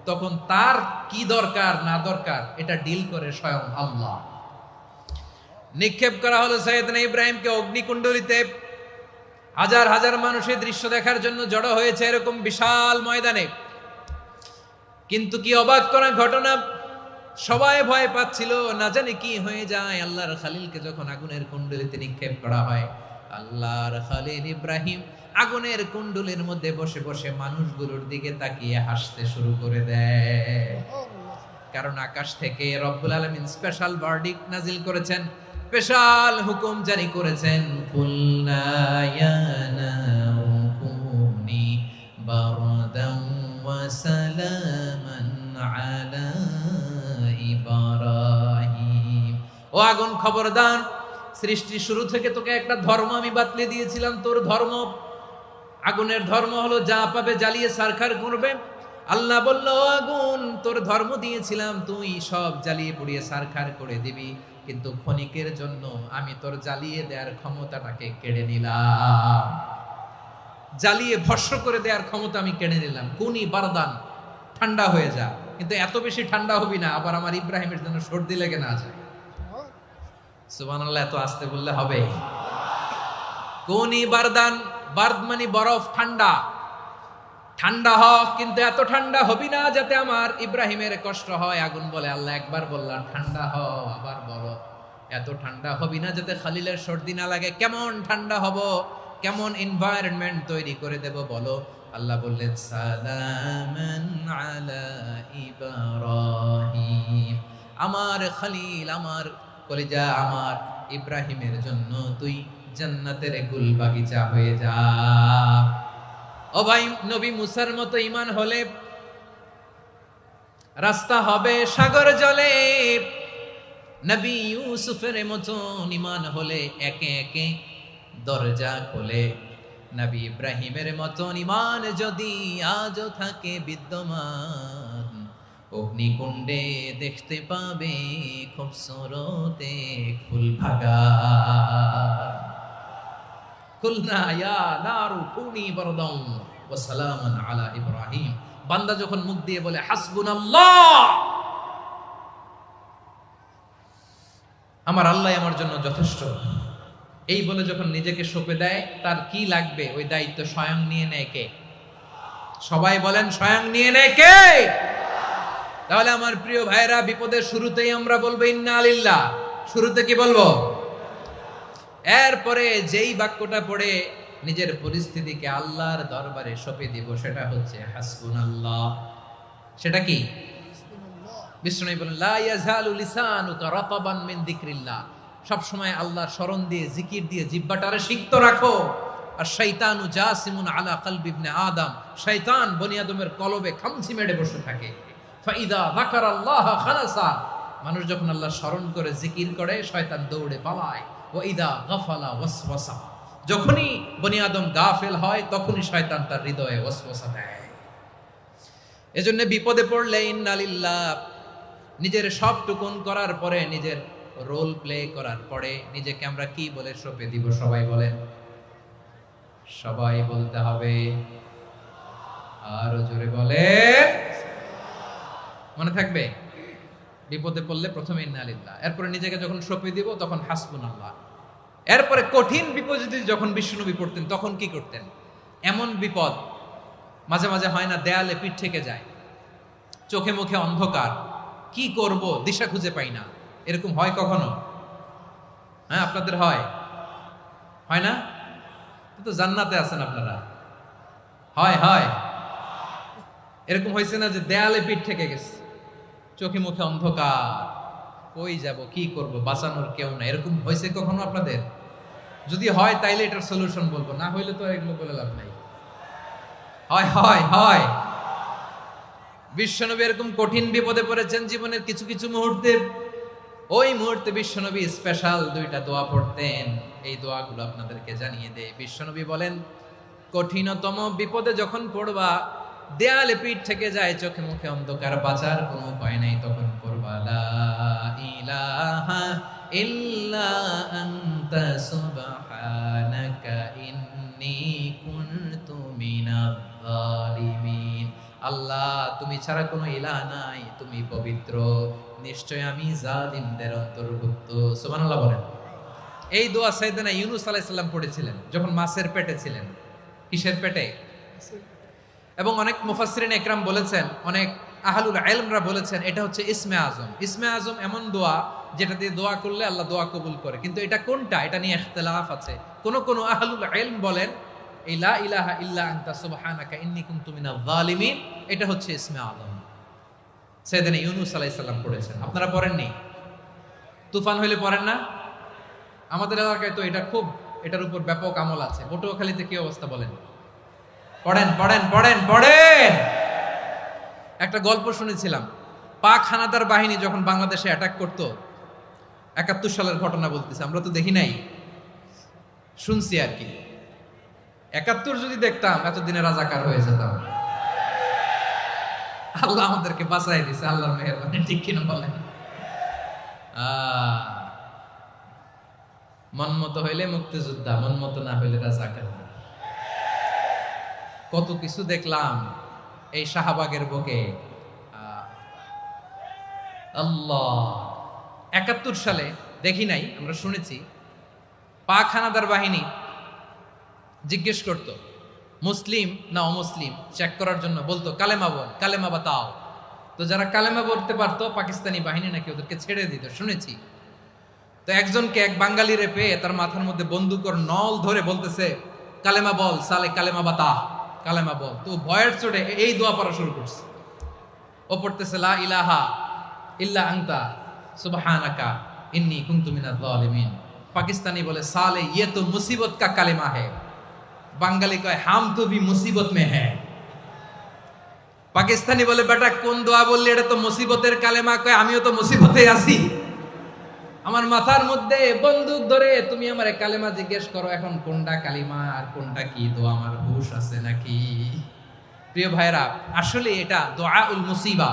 তখন তার কি দরকার না দরকার এটা ডিল করে স্বয়ং আল্লাহ। নিক্ষেপ করা হলো সাইয়েদনা ইব্রাহিমকে অগ্নিকুণ্ডলিতে। হাজার হাজার মানুষের দৃশ্য দেখার জন্য জড়ো হয়েছে এরকম বিশাল ময়দানে। কিন্তু কি অবাক করা ঘটনা, সবাই ভয় পাচ্ছিল, না জানে কি হয়ে যায়। আল্লাহর খলিলকে যখন আগুনের কুণ্ডলিতে নিক্ষেপ করা হয়, আল্লাহর খলিল ইব্রাহিম আগুনের কুণ্ডলের মধ্যে বসে বসে মানুষগুলোর দিকে তাকিয়ে হাসতে শুরু করে দেয়। কারণ আকাশ থেকে রব্বুল আলামিন স্পেশাল ভার্ডিক্ট নাজিল করেছেন, স্পেশাল হুকুম জারি করেছেন, কুলনা ইয়া নারু কুনি বারদান ওয়া সালামান আলা ইব্রাহিম। ও আগুন, খবরদার, সৃষ্টি শুরু থেকে তোকে একটা ধর্ম আমি বাতলে দিয়েছিলাম, তোর ধর্ম, আগুনের ধর্ম হলো যা পাবে জ্বালিয়ে সারখার করবে। আল্লাহ বলল, আগুন, তোর ধর্ম দিয়েছিলাম, তুই সব জ্বালিয়ে পুড়িয়ে সারখার করে দিবি, কিন্তু ক্ষণিকের জন্য আমি তোর জ্বালিয়ে দেওয়ার ক্ষমতাটাকে কেড়ে নিলাম, জ্বালিয়ে ভস্ম করে দেওয়ার ক্ষমতা আমি কেড়ে নিলাম। কুনি বারদান, ঠান্ডা হয়ে যা, কিন্তু এত বেশি ঠান্ডা হবি না আবার আমার ইব্রাহিমের জন্য সর্দি লেগে না যায়। সুবহানাল্লাহ, এত আস্তে বললে হবে? কুনি বারদান, বার্দ মানে বরফ, ঠান্ডা, ঠান্ডা হ, কিন্তু এত ঠান্ডা হবি না যাতে আমার ইব্রাহিমের কষ্ট হয়। আগুন বলে, আল্লাহ একবার বললাম ঠান্ডা হ, আবার বলো এত ঠান্ডা হবি না যাতে খলিলের সর্দি না লাগে। কেমন ঠান্ডা হব, কেমন এনভায়রনমেন্ট তৈরি করে দেব বলো? আল্লাহ বললেন, সালামান আলা ইব্রাহিম, আমার খলিল, আমার কলিজা, আমার ইব্রাহিমের জন্য তুই জান্নাতের গুল বাগিচা হয়ে যা। ও ভাই, নবী মুসার মতো ঈমান হলে রাস্তা হবে সাগর জলে, নবী ইউসুফের মতন ঈমান হলে একে একে দরজা খোলে, নবী ইব্রাহিমের মতন ঈমান যদি আজও থাকে বিদ্যমান, অগ্নিকুণ্ডে দেখতে পাবে খুবসুরত এক ফুল বাগান। কুলনা ইয়া নারু কুনি বারদান ওয়া সালামান আলা ইব্রাহিম। বান্দা যখন মুখ দিয়ে বলে হাসবুনাল্লাহ, আমার আল্লাহ আমার জন্য যথেষ্ট, এই বলে যখন নিজেকে সঁপে দেয়, তার কি লাগবে ওই দায়িত্ব স্বয়ং নিয়ে নেয় কে? সবাই বলেন, স্বয়ং নিয়ে নেয় কে? তাহলে আমার প্রিয় ভাইরা, বিপদের শুরুতেই আমরা বলবো ইন্না লিল্লাহ। শুরুতে কি বলবো? এরপরে যেই বাক্যটা পড়ে নিজের পরিস্থিতিকে আল্লাহর দরবারে সঁপে দিব, সেটা হচ্ছে হাসবুনাল্লাহ। সেটা কি? বিষ্ণু বলেন, লা ইয়াজালু লিসানুকা রাতাবান মিন যিকরিল্লাহ। সব সময় আল্লাহর স্মরণ দিয়ে, জিকির দিয়ে জিহ্বাটারে সিক্ত রাখো। আর শয়তানু জাসিমুন আলা কলবি ইবনে আদম, শয়তান বনি আদমের কলবে খামচি মেরে বসে থাকে। ফাইদা যাকারাল্লাহ খালাসা, মানুষ যখন আল্লাহর স্মরণ করে জিকির করে, শয়তান দৌড়ে পালায়। ওয়া ইদা গাফালা ওয়াসওয়াসা, যখনই বনি আদম গাফেল হয়, তখনই শয়তান তার হৃদয়ে ওয়াসওয়াসা দেয়। এজন্য বিপদে পড়লে ইন্না লিল্লাহ, নিজের সব টুকুন করার পরে, নিজের রোল প্লে করার পরে নিজেকে আমরা কি বলে সঁপে দিব? সবাই বলেন, সবাই বলতে হবে। আরো জোরে বলে, মনে থাকবে? বিপদে পড়লে প্রথমে ইন্না লিল্লাহ, এরপরে নিজেকে যখন সঁপে দিব তখন হাসবুনাল্লাহ। এরপরে কঠিন বিপদে যখন বিশ্বনবী পড়তেন তখন কি করতেন? এমন বিপদ মাঝে মাঝে হয় না, দেয়ালে পিঠ থেকে যায়, চোখে মুখে অন্ধকার, কি করব দিশা খুঁজে পাই না, এরকম হয় কখনো? হ্যাঁ, আপনাদের হয়? হয় না? তো জান্নাতে আছেন আপনারা। হয় হয় এরকম হয়েছে না যে দেয়ালে পিঠ থেকে গেছে, চোখে মুখে অন্ধকার, কই যাব, কি করব, বাঁচানোর কেউ না, এরকম হয়েছে কখনো আপনাদের? যদি হয় তাইলে এটার সলিউশন বলবো, না হইলে তো এগুলো বলে লাভ নাই। হয় হয় হয় বিশ্বনবী এরকম কঠিন বিপদে পড়েছেন জীবনের কিছু কিছু মুহূর্তে। ওই মুহূর্তে বিশ্বনবী স্পেশাল দুইটা দোয়া পড়তেন। এই দোয়াগুলো আপনাদেরকে জানিয়ে দেয়। বিশ্বনবী বলেন, কঠিনতম বিপদে যখন পড়বা, দেয়ালে পিঠ থেকে যায়, চোখে মুখে অন্ধকার, বাঁচার কোনো উপায় নাই, তখন পড়বা লা ইলাহা ইল্লা আনতা সুবহানাকা ইন্নী কুনতু মিনাজ জালিমিন। আল্লাহ, তুমি ছাড়া কোনো ইলাহ নাই, তুমি পবিত্র, নিশ্চয় আমি জালিমদের অন্তর্ভুক্ত। সুবহানাল্লাহ বলেন। এই দোয়া সাইয়েদনা ইউনূস আলাইহিস সালাম পড়েছিলেন যখন মাছের পেটে ছিলেন। কিসের পেটে? এবং অনেক মুফাসসিরিন ইকরাম বলেছেন, অনেক আহলুল ইলমরা বলেছেন, এটা হচ্ছে ইসমে আজম। ইসমে আজম এমন দোয়া যেটা দিয়ে দোয়া করলে আল্লাহ দোয়া কবুল করে, কিন্তু এটা কোনটা, এটা নিয়ে ইখতিলাফ আছে। কোন কোন আহলুল ইলম বলেন এই লা ইলাহা ইল্লা আনতা সুবহানাকা ইন্নী কুনতু মিনাজ জালিমিন, এটা হচ্ছে ইসমে আজম। সাইয়েদনা ইউনূস আলাইহিস সালাম পড়েছেন, আপনারা পড়েননি? তুফান হইলে পড়েন না? আমাদের এলাকায় তো এটা খুব, এটার উপর ব্যাপক আমল আছে। পটুয়াখালীতে কি অবস্থা বলেন? পড়েন পড়েন পড়েন পড়েন। একটা গল্প শুনেছিলাম, পাক হানাদার বাহিনী যখন বাংলাদেশে অ্যাটাক করতো, ৭১ সালের ঘটনা বলতেছে, আমরা তো দেখি নাই, শুনছি আর কি। ৭১ যদি দেখতাম এতদিনে রাজাকার হয়ে যেতাম। আল্লাহ আমাদেরকে বাঁচাই দিছে, আল্লাহর মেহেরবানি, ঠিক কিনা বলেন? মন মতো হইলে মুক্তিযোদ্ধা, মন মতো না হইলে রাজাকার। কত কিছু দেখলাম এই শাহবাগের বুকে। আল্লাহ, ৭১ সালে দেখি নাই, আমরা শুনেছি, পাক হানাদার বাহিনী জিজ্ঞেস করত মুসলিম না অমুসলিম চেক করার জন্য, বলতো কালেমা বল, কালেমা বাতাও। তো যারা কালেমা বলতে পারতো পাকিস্তানি বাহিনী নাকি ওদেরকে ছেড়ে দিত, শুনেছি। তো একজনকে, এক বাঙালিরে পেয়ে তার মাথার মধ্যে বন্দুকর নল ধরে বলতেছে কালেমা বল সালে, কালেমা বাতা, কালেমা বল। তো ভয়ের চোটে এই দোয়া পড়া শুরু করছে। ও পড়তেছে লা ইলাহা ইল্লা আনতা সুবহানাকা ইন্নী কুনতু মিনাজ জালিমিন। পাকিস্তানি বলে সালে ইয়ে তো মুসিবত কা কালেমা है, বাঙালি কয় হাম তো ভি মুসিবত মে হ্যায়। পাকিস্তানি বলে বেটা কোন দোয়া বললি, এটা তো মুসিবতের কালেমা। কয় আমিও তো মুসিবতে আছি, আমার মাথার মধ্যে বন্দুক ধরে তুমি আমার কালেমা জিজ্ঞেস করো, এখন কোনটা কালিমা আর কোনটা কি দোয়া, আমার হুশ আছে নাকি? প্রিয় ভাইরা, আসলে এটা দোয়াউল মুসিবা,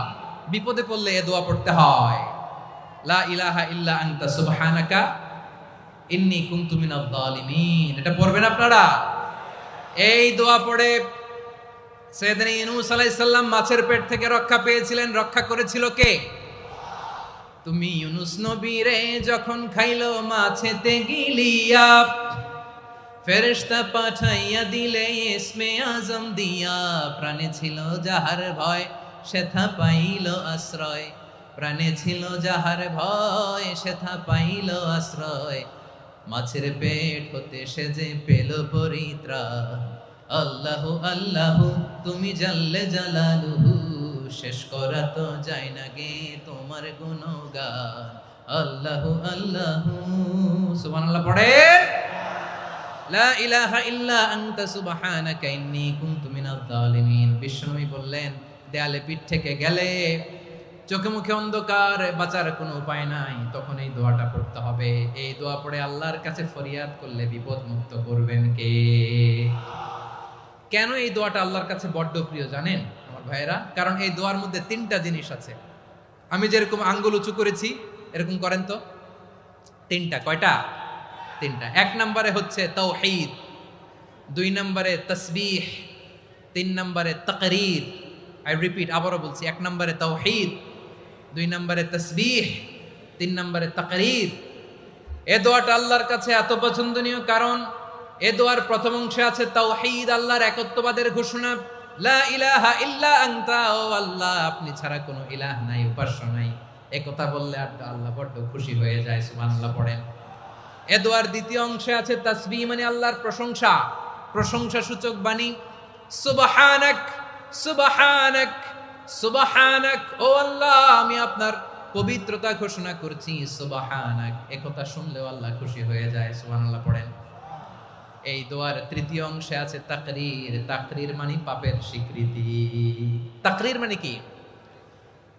বিপদে পড়লে এ দোয়া পড়তে হয়। লা ইলাহা ইল্লা আনতা সুবহানাকা ইন্নী কুনতু মিনাজ জালিমিন। এটা পড়বেন আপনারা। এই দোয়া পড়ে সাইয়েদনা ইউনূস আলাইহিস সালাম মাছের পেট থেকে রক্ষা পেয়েছিলেন। রক্ষা করেছিল কে? তুমি ইউনূস নবীরে যখন খাইলো মাছেতে গিলিয়া, ফেরেশতা পাঠাইয়া দিলে ইসমে আজম দিয়া। প্রাণে ছিল যাহার ভয় সেথা পাইল আশ্রয়, প্রাণে ছিল যাহার ভয় সেথা পাইল আশ্রয়। মাছের পেট হতে সে যে পেল পরিত্রাণ। আল্লাহু আল্লাহু তুমি জাল্লে জালালুহু, শেষ করা তো যায় না গে তোমার গুণগান। আল্লাহু আল্লাহু সুবহানাল্লাহ পড়ে। লা ইলাহা ইল্লা আনতা সুবহানাকা ইন্নী কুনতু মিনাজ জালিমিন। বিশ্বনবী বললেন, দেয়ালে পিঠ থেকে গেলে, চোখে মুখে অন্ধকার, বাঁচার কোনো উপায় নাই, তখন এই দোয়াটা পড়তে হবে। এই দোয়া পড়ে আল্লাহর কাছে ফরিয়াদ করলে বিপদ মুক্ত করবেন কে? কেন এই দোয়াটা আল্লাহর কাছে বড্ড প্রিয় জানেন আমার ভাইয়েরা? কারণ এই দোয়ার মধ্যে তিনটা জিনিস আছে। আমি যেরকম আঙ্গুল উঁচু করেছি এরকম করেন তো। তিনটা। কয়টা? তিনটা। এক নম্বরে হচ্ছে তাওহীদ, দুই নম্বরে তাসবিহ, তিন নম্বরে তাকরীর। আই রিপিট, আবারও বলছি, এক নম্বরে তাওহীদ, দুই নম্বরে তাসবিহ, তিন নম্বরে তাকরীর। এ দোয়াটা আল্লাহর কাছে এত পছন্দনীয় কারণ এ দোয়ার প্রথম অংশে আছে তাওহীদ, আল্লাহর একত্ববাদের ঘোষণা। লা ইলাহা ইল্লা আনতা, ও আল্লাহ আপনি ছাড়া কোনো ইলাহ নাই, উপাস্য নাই। এ কথা বললে আল্লাহ বড্ড খুশি হয়ে যায়। সুবহানাল্লাহ পড়েন। এ দোয়ার দ্বিতীয় অংশে আছে তাসবিহ, মানে আল্লাহর প্রশংসা, প্রশংসা সূচক বাণী। সুবহানাক সুবহানাক সুবহানাক, ও আল্লাহ আমি আপনার পবিত্রতা ঘোষণা করছি। সুবহানাক, এ কথা শুনলেও আল্লাহ খুশি হয়ে যায়। সুবহানাল্লাহ পড়েন। এই দোয়ার তৃতীয় অংশে আছে তাকরীর। তাকরীর মানে পাপের স্বীকৃতি। তাকরীর মানে কি?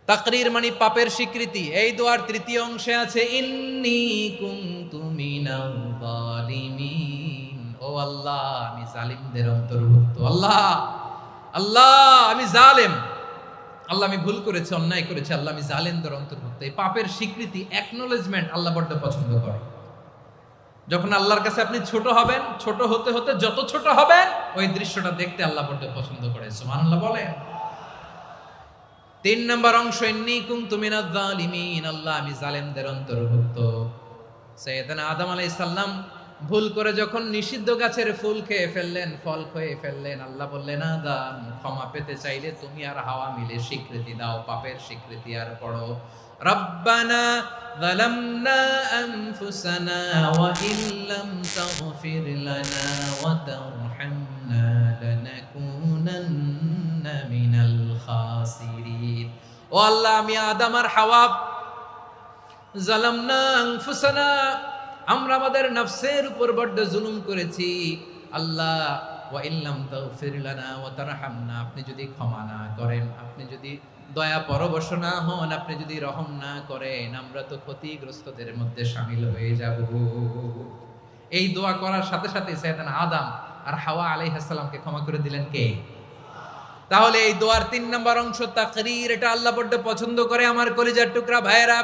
তাকরীর মানে পাপের স্বীকৃতি। এই দোয়ার তৃতীয় অংশে আছে ইন্নী কুনতু মিনাল জালিমিন, ও আল্লাহ আমি জালিমদের অন্তর্ভুক্ত। আল্লাহ আল্লাহ আমি জালেম, আল্লাহ আমি ভুল করেছি, অন্যায় করেছি, আল্লাহ আমি জালেমদের অন্তর্ভুক্ত। এই পাপের স্বীকৃতি, অ্যাকনোলেজমেন্ট আল্লাহ বড্ড পছন্দ করে। যখন আল্লাহর কাছে আপনি ছোট হবেন, ছোট হতে হতে যত ছোট হবেন, ওই দৃশ্যটা দেখতে আল্লাহ বড্ড পছন্দ করে। সুবহানাল্লাহ বলেন। তিন নম্বর অংশ ইন্নী কুনতু মিনাজ জালিমিন, আল্লাহ আমি জালেমদের অন্তর্ভুক্ত। সাইয়েদনা আদম আলাইহিস সালাম ভুল করে যখন নিষিদ্ধ গাছের ফুল খেয়ে ফেললেন, ফল খেয়ে ফেললেন, আল্লাহ বললেন আদম ক্ষমা পেতে চাইলে তুমি আর হাওয়া মিলে স্বীকৃতি দাও, পাপের স্বীকৃতি আর পড়ো। রব্বানা যালামনা আনফুসানা ওয়া ইল্লাম তাগফির লানা ওয়া তারহামনা লানাকুনান্না মিনাল খাসিরিন। ও আল্লাহ আমি আদম আর হাওয়া যালামনা আনফুসানা, আমরা আমাদের নফসের উপর বড্ড জুলুম করেছি। আল্লাহ ওয়া ইল্লাম তাগফির লানা ওয়া তারহামনা, আপনি যদি ক্ষমা না করেন, আপনি যদি দয়া পরবশ না হন, আপনি যদি রহম না করেন, আমরা তো ক্ষতিগ্রস্তদের মধ্যে শামিল হয়ে যাব। এই দোয়া করার সাথে সাথে সাইয়েদনা আদম আর হাওয়া আলাইহিস সালামকে ক্ষমা করে দিলেন কে? তাহলে এই দোয়ার তিন নম্বর অংশ তাকরীর, এটা আল্লাহ বড্ড পছন্দ করে। আমার কলিজার টুকরা ভাইয়েরা,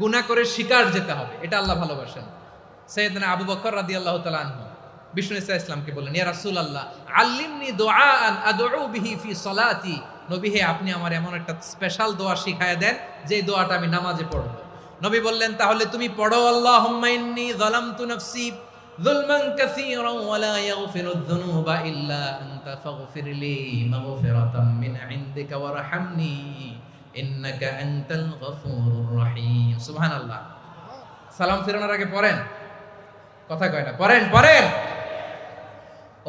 গুনাহ করে শিকার যেতে হবে, এটা আল্লাহ ভালোবাসেন। সাইয়েদনা আবু বকর রাদিয়াল্লাহু তাআলা আনহু বিষ্ণু ইসা ইসলামকে বললেন, ইয়া রাসূলুল্লাহ আল্লিমনি দুআআন আদউ বিহি ফি সলাতি, নবী হে আপনি আমার এমন একটা স্পেশাল দোয়া শিখায়া দেন যে দোয়াটা আমি নামাজে পড়ব। নবী বললেন, তাহলে তুমি পড়ো আল্লাহুম্মা ইন্নী যালামতু নাফসি যুলমান কাসীরান ওয়া লা ইয়াগফিরুয যুনুবা ইল্লা আনতা ফাগফিরলি মাগফিরাতাম মিন ইনদিকা ওয়ারহামনি ইন্নাকা আনতাল গফুরুর রহিম। সুবহানাল্লাহ। সালাম ফিরানোর আগে পড়েন, কথা কয় না, পড়েন পড়েন।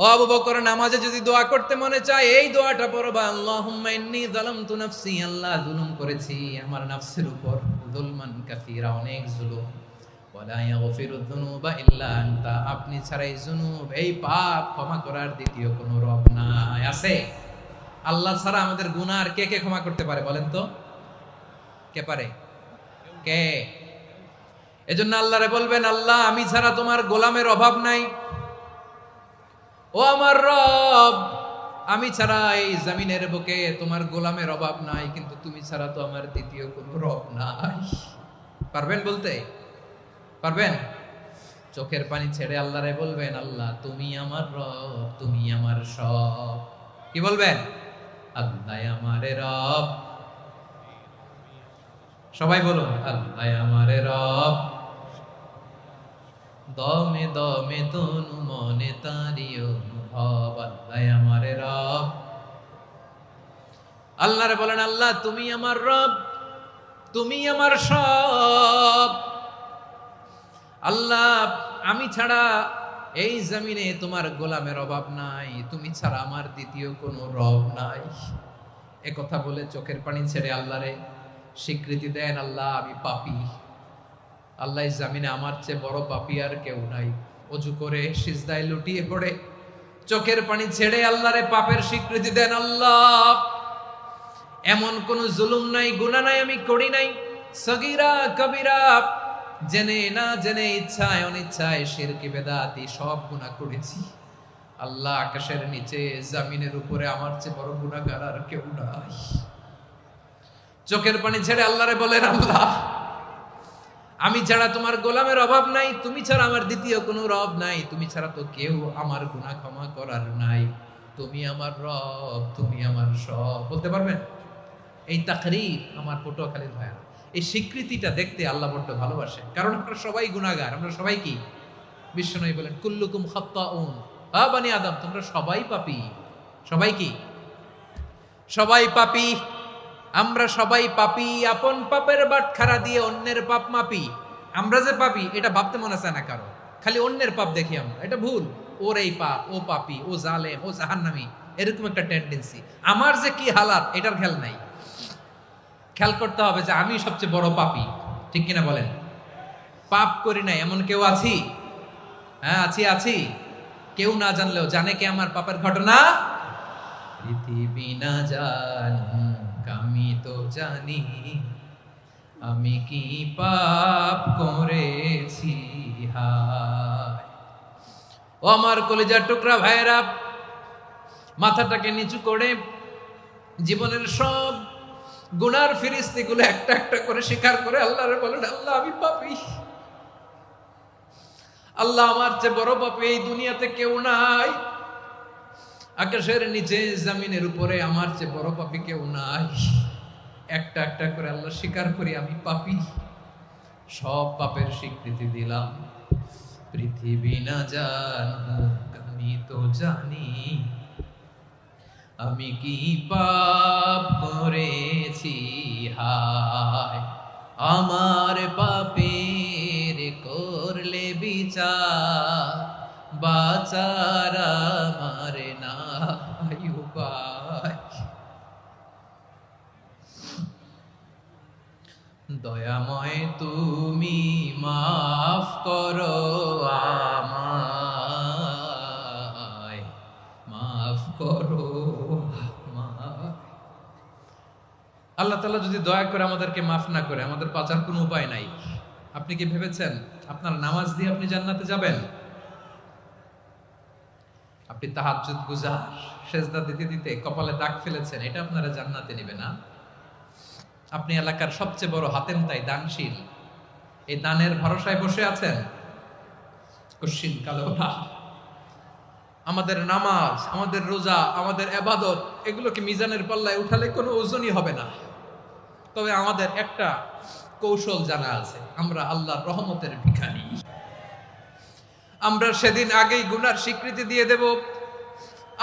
ও আবু বকর, নামাজে যদি দোয়া করতে মনে চায় এই দোয়াটা পড়বা, আল্লাহুম্মা ইন্নী যালামতু নাফসি, আল্লাহ জুলুম করেছি আমার নফসের উপর, যুলমান কাসীরা, অনেক জুলুম। ওয়ালা ইয়াগফিরুয যুনুবা ইল্লা আনতা, আপনি ছাড়া এই জুনুব, এই পাপ ক্ষমা করার দ্বিতীয় কোনো রব নাই। আছে? আল্লাহ ছাড়া আমাদের গুনাহ আর কে কে ক্ষমা করতে পারে বলেন তো? কে পারে? কে? এজন্য আল্লাহরে বলবেন, আল্লাহ আমি ছাড়া তোমার গোলামের অভাব নাই। ও আমার রব, আমি ছাড়া এই জমিনের বুকে তোমার গোলামের অভাব নাই, কিন্তু তুমি ছাড়া তো আমার দ্বিতীয় কোনো রব নাই। পারবেন বলতে? পারবেন? চোখের পানি ছেড়ে আল্লাহরে বলবেন, আল্লাহ তুমি আমার রব, তুমি আমার সব। কি বলবেন? আল্লাহ আমারে রব। সবাই বলুন, আল্লাহ আমারে রব, দমে দমে তনু মনে তারি অনুভব। আল্লাহ আমারে রব। আল্লাহরে বলেন, আল্লাহ তুমি আমার রব, তুমি আমার সব। আল্লাহ আমি ছাড়া এই জমিনে তোমার গোলামের অভাব নাই, তুমি ছাড়া আমার দ্বিতীয় কোনো রব নাই। এ কথা বলে চোখের পানি ছেড়ে আল্লাহরে স্বীকৃতি দেন, আল্লাহ আমি পাপী। আল্লাহ জামিনে আমার চেয়ে বড় পাপী আর কেউ নাই। অজু করে সিজদায় লুটিয়ে পড়ে চোখের পানি ছেড়ে আল্লাহরে পাপের স্বীকৃতি দেন, আল্লাহ এমন কোন জুলুম নাই, গুনাহ নাই আমি করি নাই, সগীরা কবিরা, জেনে না জেনে, ইচ্ছায় অনিচ্ছায়, শিরকি বেদাতি সব গুনাহ করেছি। আল্লাহ আকাশের নিচে জমিনের উপরে আমার চেয়ে বড় গুনাহগার আর কেউ নাই। চোখের পানি ছেড়ে আল্লাহরে বলেন, আল্লাহ আমি ছাড়া তোমার গোলামের অভাব নাই, তুমি ছাড়া আমার দ্বিতীয় কোনো রব নাই, তুমি ছাড়া তো কেউ আমার গুনাহ ক্ষমা করার নাই, তুমি আমার রব, তুমি আমার সব। বলতে পারবেন? এই তাকরীর আমার পটুয়াখালীর ভাইয়া, এই স্বীকৃতিটা দেখতে আল্লাহ বড্ড ভালোবাসে, কারণ আমরা সবাই গুনাহগার। আমরা সবাই কি? বিশ্বনবী বলেন, কুল্লুকুম খাত্তাউন, আ বানি আদম তোমরা সবাই পাপী। সবাই কি? সবাই পাপী। আমরা সবাই পাপী, আপন পাপের বাটখারা দিয়ে অন্যের পাপ মাপি। আমরা যে পাপী এটা ভাবতে মনে চায় না কারো, খালি অন্যের পাপ দেখি আমরা, এটা ভুল। ওর এই পাপ, ও পাপী, ও জালেম, ও জাহান্নামী, এরকম একটা টেন্ডেন্সি। আমার যে কি হালাত এটার খেয়াল নাই। খেয়াল করতে হবে যে আমি সবচেয়ে বড় পাপী, ঠিক কিনা বলেন? পাপ করি নাই এমন কেউ আছি? হ্যাঁ আছি, আছি। কেউ না জানলেও জানে কে আমার পাপের ঘটনা? পৃথিবী না জানুক আমি তো জানি, আমি কি পাপ করেছি হায়। ও আমার কলিজার টুকরা ভাইরা, মাথাটাকে নিচু করে জীবনের সব গুনার ফিরিস্তিগুলো একটা একটা করে স্বীকার করে আল্লাহরে বলেন, আল্লাহ আমি পাপী। আল্লাহ আমার চেয়ে বড় পাপী এই দুনিয়াতে কেউ নাই। আকাশের নিচে জমিনের উপরে আমার চেয়ে বড় পাপী কেউ নাই। একটা একটা করে আল্লাহ স্বীকার করি আমি পাপী, সব পাপের স্বীকৃতি দিলাম। পৃথিবী না জানুক আমি তো জানি, আমি কি পাপ করেছি হায়। আমার পাপের করলে বিচার, বাঁচার আমার নাই উপায়। দয়াময় তুমি মাফ করো আমায়, মাফ করো আমায়। আল্লাহ তাআলা যদি দয়া করে আমাদেরকে মাফ না করে, আমাদের বাঁচার কোনো উপায় নাই। আপনি কি ভেবেছেন আপনার নামাজ দিয়ে আপনি জান্নাতে যাবেন? আপনি তাহাজ্জুদ গুজার, সেজদা দিতে দিতে কপালে দাগ ফেলেছেন, এটা আপনারা জান্নাতে নেবে না? আপনি এলাকার সবচেয়ে বড় হাতেম তাই দানশীল, এই দানের ভরসায় বসে আছেন, কশিন কালো না। আমাদের নামাজ, আমাদের রোজা, আমাদের ইবাদত, এগুলোকে মিজানের পাল্লায় উঠালে কোনো ওজনই হবে না। তবে আমাদের একটা কৌশল জানা আছে, আমরা আল্লাহর রহমতের ভিখারি। আমরা সেদিন আগেই গুনার স্বীকৃতি দিয়ে দেব।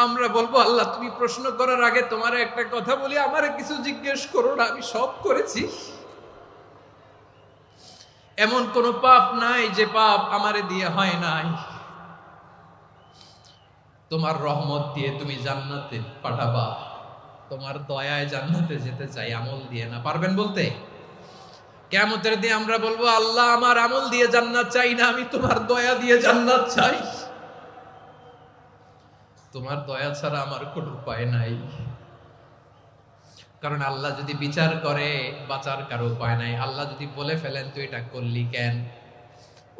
আমরা বলবো, আল্লাহ তুমি প্রশ্ন করার আগে তোমার একটা কথা বলি, আমারে কিছু জিজ্ঞেস করো না, আমি সব করেছি। এমন কোন পাপ নাই যে পাপ আমারে দিয়ে হয় নাই। তোমার রহমত দিয়ে তুমি জান্নাতে পাঠাবা, তোমার দয়ায় জান্নাতে যেতে চাই, আমল দিয়ে না। পারবেন বলতে? কিয়ামতের দিন আমরা বলবো, আল্লাহ আমার আমল দিয়ে জান্নাত চাই না, আমি তোমার দয়া দিয়ে জান্নাত চাই। তোমার দয়া ছাড়া আমার কোনো উপায় নাই। কারণ আল্লাহ যদি বিচার করে বাঁচার কারো উপায় নাই। আল্লাহ যদি বলে ফেলেন তুই এটা করলি কেন,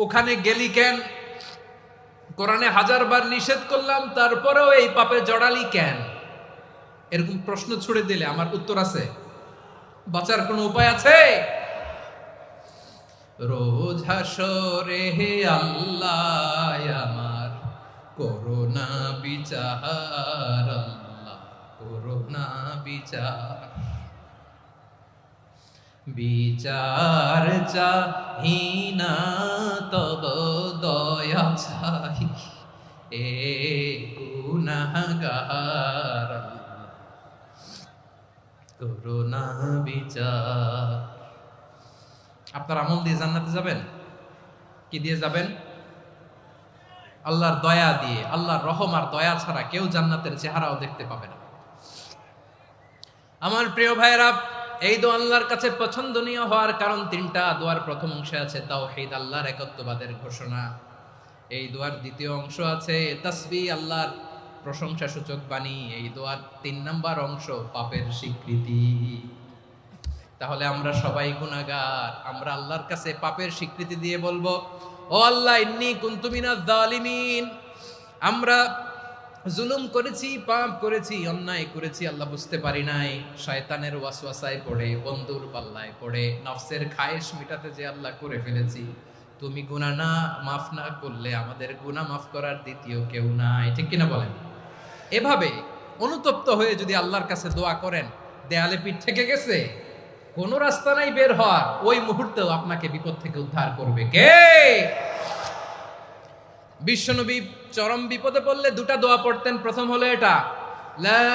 ওখানে গেলি কেন, কোরআনে 1000 বার নিষেধ করলাম তারপরেও এই পাপে জড়ালি কেন, এরকম প্রশ্ন ছুড়ে দিলে আমার উত্তর আছে? বাঁচার কোনো উপায় আছে? রোজ হাসরে হে আল্লাহ আমার করোনা বিচার, আল্লাহ করোনা বিচার, বিচার চাহি না তব দয়া চাই, এ গুনাহগার করোনা বিচার। আপনার আমল দিয়ে জান্নাতে যাবেন? কি দিয়ে যাবেন? আল্লাহর দয়া দিয়ে। আল্লাহর রহম আর দয়া ছাড়া কেউ জান্নাতের চেহারাও দেখতে পাবে না। আমার প্রিয় ভাইরা, এই দোয়া আল্লাহর কাছে পছন্দনীয় হওয়ার কারণ 3টা। দোয়ার প্রথম অংশে আছে তাওহীদ, আল্লাহর একত্ববাদের ঘোষণা। এই দোয়ার দ্বিতীয় অংশ আছে তাসবিহ, আল্লাহর প্রশংসা সূচক বাণী। এই দোয়ার 3 নাম্বার অংশ পাপের স্বীকৃতি। তাহলে আমরা সবাই গুনাহগার। আমরা আল্লাহর কাছে পাপের স্বীকৃতি দিয়ে বলবো, ও আল্লাহ ইন্নী কুনতু মিনাজ জালিমিন, আমরা জুলুম করেছি, পাপ করেছি, অন্যায় করেছি, আল্লাহ বুঝতে পারি নাই, শয়তানের ওয়াসওয়াসায় পড়ে, বন্ধুর পাল্লায় পড়ে, নফসের খায়েশ মিটাতে যে আল্লাহ করে ফেলেছি। তুমি গুনাহ না মাফ না করলে আমাদের গুনাহ মাফ করার দ্বিতীয় কেউ নাই। ঠিক কিনা বলেন? এভাবে অনুতপ্ত হয়ে যদি আল্লাহর কাছে দোয়া করেন, দেয়ালে পিঠ থেকে গেছে, কোনো রাস্তা নাই বের হওয়ার, ওই মুহূর্তেও আপনাকে বিপদ থেকে উদ্ধার করবে কে? বিশ্বনবী চরম বিপদে পড়লে 2টা দোয়া পড়তেন। প্রথম হলো এটা, লা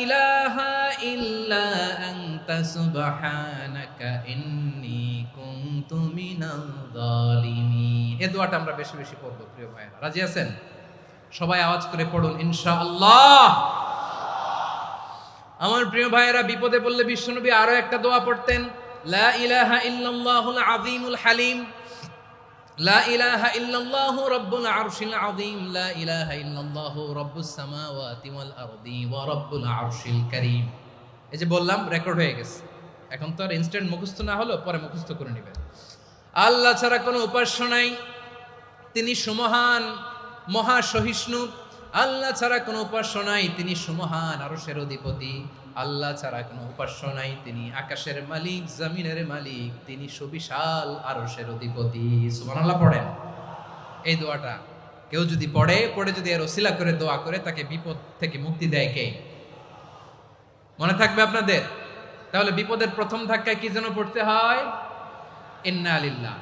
ইলাহা ইল্লা আনতা সুবহানাকা ইন্নী কুনতু মিনাল জালিমিন। এই দোয়াটা আমরা বেশি বেশি পড়ব প্রিয় ভাইরা। রাজি আছেন? সবাই আওয়াজ করে পড়ুন ইনশাআল্লাহ। আমার প্রিয় ভাইয়েরা, বিপদে পড়লে বিশ্বনবী আরো একটা দোয়া পড়তেন, লা ইলাহা ইল্লাল্লাহুল আযীমুল হালিম, লা ইলাহা ইল্লাল্লাহু রাব্বুল আরশিল আযীম, লা ইলাহা ইল্লাল্লাহু রাব্বুস সামাওয়াতি ওয়াল আরদি ওয়া রাব্বুল আরশিল কারীম। এই যে বললাম, রেকর্ড হয়ে গেছে। এখন তো আর ইনস্ট্যান্ট মুখস্থ না হলো, পরে মুখস্থ করে নেবেন। আল্লাহ ছাড়া কোনো উপাস্য নাই, তিনি সুমহান, মহা সহিষ্ণু। আল্লাহ ছাড়া কোনো উপাস্য নাই, তিনি সুমহান, আরশের অধিপতি। আল্লাহ ছাড়া কোনো উপাস্য নাই, তিনি আকাশের মালিক, জমিনের মালিক, তিনি সুবিশাল আরশের অধিপতি। সুবহানাল্লাহ পড়েন। এই দোয়াটা কেউ যদি পড়ে যদি এর ওসিলা করে দোয়া করে, তাকে বিপদ থেকে মুক্তি দেয় কে? মনে থাকবে আপনাদের? তাহলে বিপদের প্রথম ধাক্কায় কি যেন পড়তে হয়? ইন্না লিল্লাহ।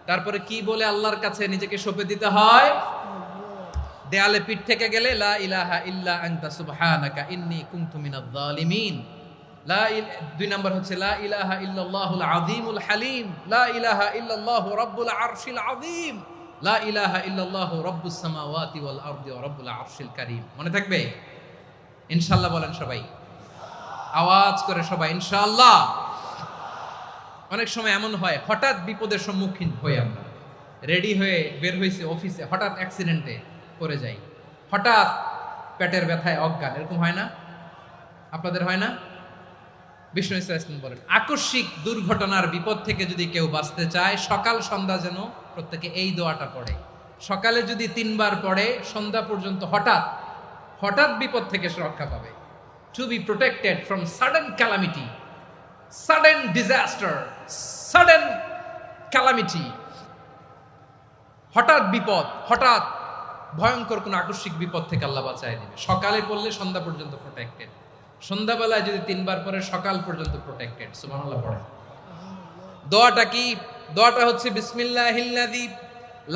তারপরে কি বলে আল্লাহর কাছে নিজেকে সঁপে দিতে হয়? দেয়ালে পিঠ থেকে গেলে লা ইলাহা ইল্লা আনতা সুবহানাকা ইন্নী কুনতু মিনাজ জালিমিন। 2 নাম্বার হচ্ছে লা ইলাহা ইল্লাল্লাহুল আযীমুল হালিম, লা ইলাহা ইল্লাল্লাহু রাব্বুল আরশিল আযীম, লা ইলাহা ইল্লাল্লাহু রাব্বুস সামাওয়াতি ওয়াল আরদি ওয়া রাব্বুল আরশিল কারীম। মনে থাকবে? ইনশাআল্লাহ বলেন সবাই, আওয়াজ করে সবাই ইনশাআল্লাহ। অনেক সময় এমন হয়, হঠাৎ বিপদের সম্মুখীন হই আমরা, রেডি হয়ে বের হয়েছে অফিসে, হঠাৎ অ্যাক্সিডেন্টে পড়ে যাই, হঠাৎ পেটের ব্যথায় অজ্ঞান, এরকম হয় না? আপনাদের হয় না? বিষ্ণু ইসলাম বলেন, আকস্মিক দুর্ঘটনার বিপদ থেকে যদি কেউ বাঁচতে চায়, সকাল সন্ধ্যা যেন প্রত্যেকে এই দোয়াটা পড়ে। সকালে যদি 3 বার পড়ে, সন্ধ্যা পর্যন্ত হঠাৎ হঠাৎ বিপদ থেকে সে রক্ষা পাবে। To be protected from sudden calamity, sudden disaster, sudden calamity. হঠাৎ বিপদ, হঠাৎ ভয়ঙ্কর কোন আকস্মিক বিপদ থেকে আল্লাহ বাঁচায় নেবে। সকালে পড়লে সন্ধ্যা পর্যন্ত প্রোটেক্টেড, সন্ধ্যাবেলায় যদি 3 বার পরে সকাল পর্যন্ত প্রোটেক্টেড। সুবহানাল্লাহ পড়েন। দোয়াটা কি? দোয়াটা হচ্ছে বিসমিল্লাহিল্লাযী